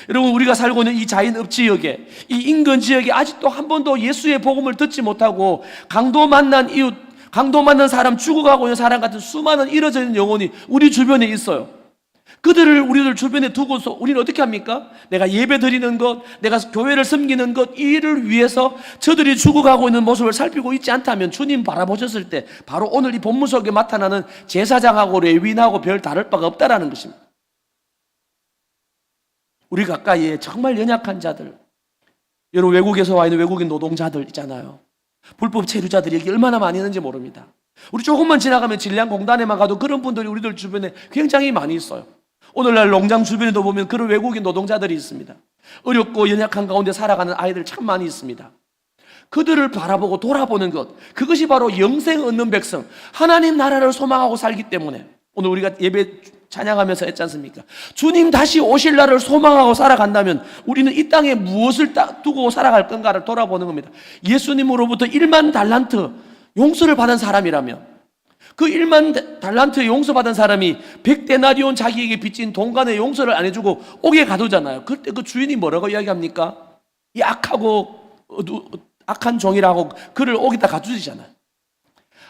여러분, 우리가 살고 있는 이 자연읍 지역에, 이 인근 지역에 아직도 한 번도 예수의 복음을 듣지 못하고 강도 만난 이웃, 강도 만난 사람, 죽어가고 있는 사람 같은 수많은 잃어져 있는 영혼이 우리 주변에 있어요. 그들을 우리들 주변에 두고서 우리는 어떻게 합니까? 내가 예배 드리는 것, 내가 교회를 섬기는 것, 이 일을 위해서 저들이 죽어가고 있는 모습을 살피고 있지 않다면 주님 바라보셨을 때 바로 오늘 이 본문 속에 나타나는 제사장하고 레위인하고 별 다를 바가 없다라는 것입니다. 우리 가까이에 정말 연약한 자들, 여러분 외국에서 와 있는 외국인 노동자들 있잖아요. 불법 체류자들이 여기 얼마나 많이 있는지 모릅니다. 우리 조금만 지나가면 진량공단에만 가도 그런 분들이 우리들 주변에 굉장히 많이 있어요. 오늘날 농장 주변에도 보면 그런 외국인 노동자들이 있습니다. 어렵고 연약한 가운데 살아가는 아이들 참 많이 있습니다. 그들을 바라보고 돌아보는 것, 그것이 바로 영생 얻는 백성, 하나님 나라를 소망하고 살기 때문에 오늘 우리가 예배 찬양하면서 했지 않습니까? 주님 다시 오실 날을 소망하고 살아간다면 우리는 이 땅에 무엇을 두고 살아갈 건가를 돌아보는 겁니다. 예수님으로부터 1만 달란트 용서를 받은 사람이라면 그 1만 달란트 용서받은 사람이 100데나리온 자기에게 빚진 동간의 용서를 안 해주고 옥에 가두잖아요. 그때 그 주인이 뭐라고 이야기합니까? 이 악한 종이라고 그를 옥에다 가두시잖아요.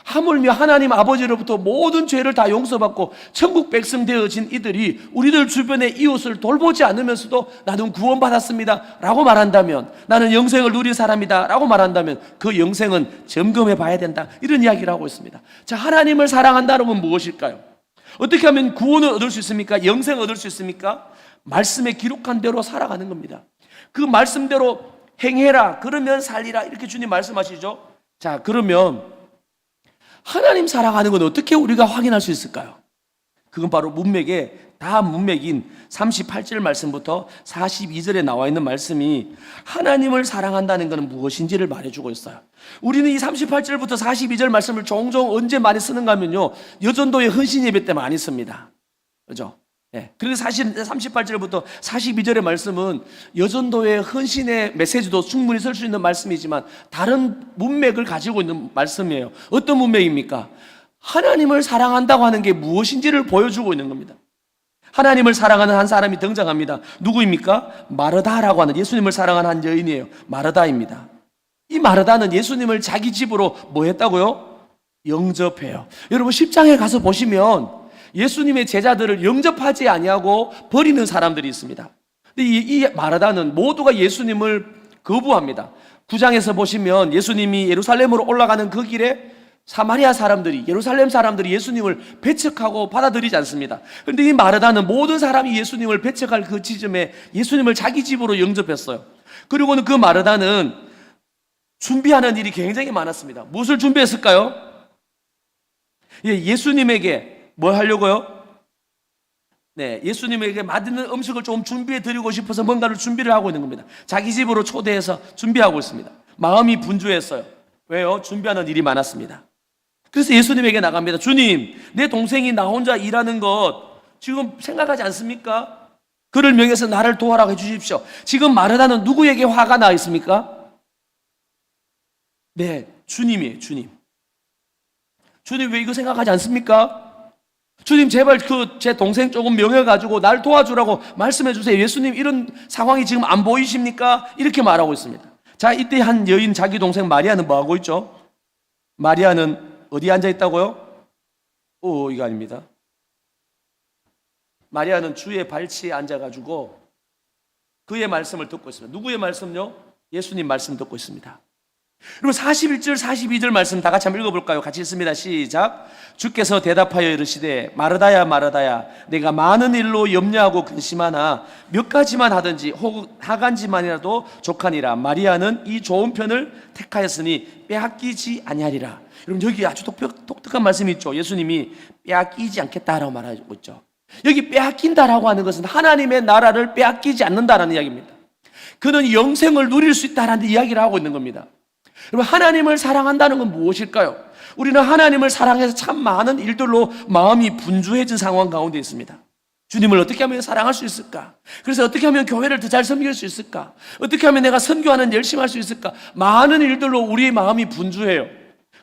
하물며 하나님 아버지로부터 모든 죄를 다 용서받고 천국 백성 되어진 이들이 우리들 주변의 이웃을 돌보지 않으면서도 나는 구원받았습니다 라고 말한다면, 나는 영생을 누린 사람이다 라고 말한다면 그 영생은 점검해 봐야 된다, 이런 이야기를 하고 있습니다. 자, 하나님을 사랑한다는 건 무엇일까요? 어떻게 하면 구원을 얻을 수 있습니까? 영생을 얻을 수 있습니까? 말씀에 기록한 대로 살아가는 겁니다. 그 말씀대로 행해라 그러면 살리라, 이렇게 주님 말씀하시죠. 자, 그러면 하나님 사랑하는 건 어떻게 우리가 확인할 수 있을까요? 그건 바로 다음 문맥인 38절 말씀부터 42절에 나와 있는 말씀이 하나님을 사랑한다는 것은 무엇인지를 말해주고 있어요. 우리는 이 38절부터 42절 말씀을 종종 언제 많이 쓰는가 하면요, 여전도의 헌신 예배 때 많이 씁니다. 그죠? 네. 그리고 사실 38절부터 42절의 말씀은 여전도의 헌신의 메시지도 충분히 쓸 수 있는 말씀이지만 다른 문맥을 가지고 있는 말씀이에요. 어떤 문맥입니까? 하나님을 사랑한다고 하는 게 무엇인지를 보여주고 있는 겁니다. 하나님을 사랑하는 한 사람이 등장합니다. 누구입니까? 마르다라고 하는, 예수님을 사랑하는 한 여인이에요. 마르다입니다. 이 마르다는 예수님을 자기 집으로 뭐 했다고요? 영접해요. 여러분 10장에 가서 보시면 예수님의 제자들을 영접하지 아니하고 버리는 사람들이 있습니다. 근데 이 마르다는 모두가 예수님을 거부합니다. 9장에서 보시면 예수님이 예루살렘으로 올라가는 그 길에 사마리아 사람들이, 예루살렘 사람들이 예수님을 배척하고 받아들이지 않습니다. 그런데 이 마르다는 모든 사람이 예수님을 배척할 그 지점에 예수님을 자기 집으로 영접했어요. 그리고는 그 마르다는 준비하는 일이 굉장히 많았습니다. 무엇을 준비했을까요? 예수님에게 뭘 하려고요? 네, 예수님에게 맛있는 음식을 좀 준비해 드리고 싶어서 뭔가를 준비를 하고 있는 겁니다. 자기 집으로 초대해서 준비하고 있습니다. 마음이 분주했어요. 왜요? 준비하는 일이 많았습니다. 그래서 예수님에게 나갑니다. 주님, 내 동생이 나 혼자 일하는 것 지금 생각하지 않습니까? 그를 명해서 나를 도와라고 해주십시오. 지금 마르다는 누구에게 화가 나 있습니까? 네, 주님이에요. 주님 왜 이거 생각하지 않습니까? 주님 제발 제 동생 조금 명해가지고 날 도와주라고 말씀해 주세요. 예수님 이런 상황이 지금 안 보이십니까? 이렇게 말하고 있습니다. 자, 이때 한 여인 자기 동생 마리아는 뭐 하고 있죠? 마리아는 어디에 앉아 있다고요? 이거 아닙니다. 마리아는 주의 발치에 앉아가지고 그의 말씀을 듣고 있습니다. 누구의 말씀요? 예수님 말씀 듣고 있습니다. 그리고 41절 42절 말씀 다 같이 한번 읽어볼까요? 같이 읽습니다. 시작. 주께서 대답하여 이르시되 마르다야 마르다야, 내가 많은 일로 염려하고 근심하나 몇 가지만 하든지 혹은 하간지만이라도 족하니라. 마리아는 이 좋은 편을 택하였으니 빼앗기지 아니하리라. 여러분 여기 아주 독특한 말씀이 있죠. 예수님이 빼앗기지 않겠다라고 말하고 있죠. 여기 빼앗긴다라고 하는 것은 하나님의 나라를 빼앗기지 않는다라는 이야기입니다. 그는 영생을 누릴 수 있다라는 이야기를 하고 있는 겁니다. 여러분 하나님을 사랑한다는 건 무엇일까요? 우리는 하나님을 사랑해서 참 많은 일들로 마음이 분주해진 상황 가운데 있습니다. 주님을 어떻게 하면 사랑할 수 있을까? 그래서 어떻게 하면 교회를 더 잘 섬길 수 있을까? 어떻게 하면 내가 선교하는 열심히 할 수 있을까? 많은 일들로 우리의 마음이 분주해요.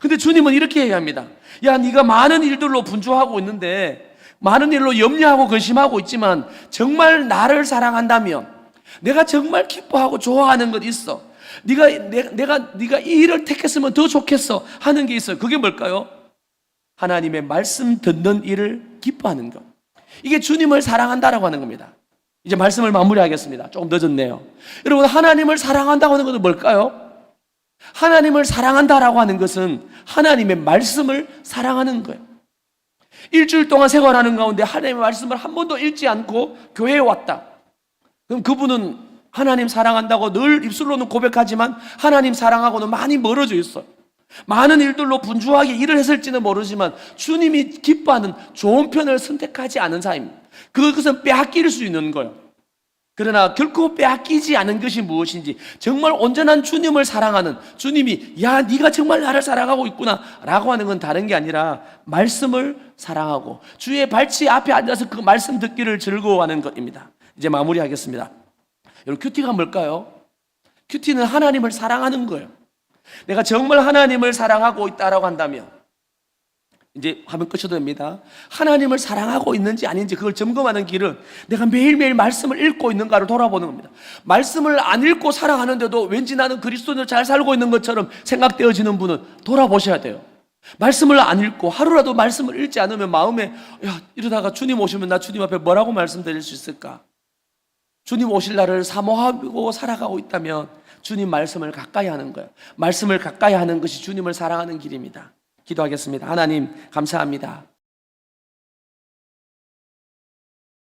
근데 주님은 이렇게 얘기합니다. 야, 네가 많은 일들로 분주하고 있는데, 많은 일로 염려하고 근심하고 있지만 정말 나를 사랑한다면, 내가 정말 기뻐하고 좋아하는 것 있어. 네가 이 일을 택했으면 더 좋겠어 하는 게 있어요. 그게 뭘까요? 하나님의 말씀 듣는 일을 기뻐하는 것. 이게 주님을 사랑한다라고 하는 겁니다. 이제 말씀을 마무리하겠습니다. 조금 늦었네요. 여러분 하나님을 사랑한다고 하는 것은 뭘까요? 하나님을 사랑한다라고 하는 것은 하나님의 말씀을 사랑하는 거예요. 일주일 동안 생활하는 가운데 하나님의 말씀을 한 번도 읽지 않고 교회에 왔다. 그럼 그분은 하나님 사랑한다고 늘 입술로는 고백하지만 하나님 사랑하고는 많이 멀어져 있어요. 많은 일들로 분주하게 일을 했을지는 모르지만 주님이 기뻐하는 좋은 편을 선택하지 않은 사람입니다. 그것은 빼앗길 수 있는 거예요. 그러나 결코 빼앗기지 않은 것이 무엇인지, 정말 온전한 주님을 사랑하는, 주님이 야 네가 정말 나를 사랑하고 있구나 라고 하는 건 다른 게 아니라 말씀을 사랑하고 주의 발치 앞에 앉아서 그 말씀 듣기를 즐거워하는 것입니다. 이제 마무리하겠습니다. 여러분, 큐티가 뭘까요? 큐티는 하나님을 사랑하는 거예요. 내가 정말 하나님을 사랑하고 있다라고 한다면, 이제 하면 끝이 됩니다. 하나님을 사랑하고 있는지 아닌지 그걸 점검하는 길은 내가 매일매일 말씀을 읽고 있는가를 돌아보는 겁니다. 말씀을 안 읽고 살아가는데도 왠지 나는 그리스도인으로 잘 살고 있는 것처럼 생각되어지는 분은 돌아보셔야 돼요. 말씀을 안 읽고 하루라도 말씀을 읽지 않으면 마음에 야, 이러다가 주님 오시면 나 주님 앞에 뭐라고 말씀드릴 수 있을까? 주님 오실 날을 사모하고 살아가고 있다면 주님 말씀을 가까이 하는 거예요. 말씀을 가까이 하는 것이 주님을 사랑하는 길입니다. 기도하겠습니다. 하나님 감사합니다.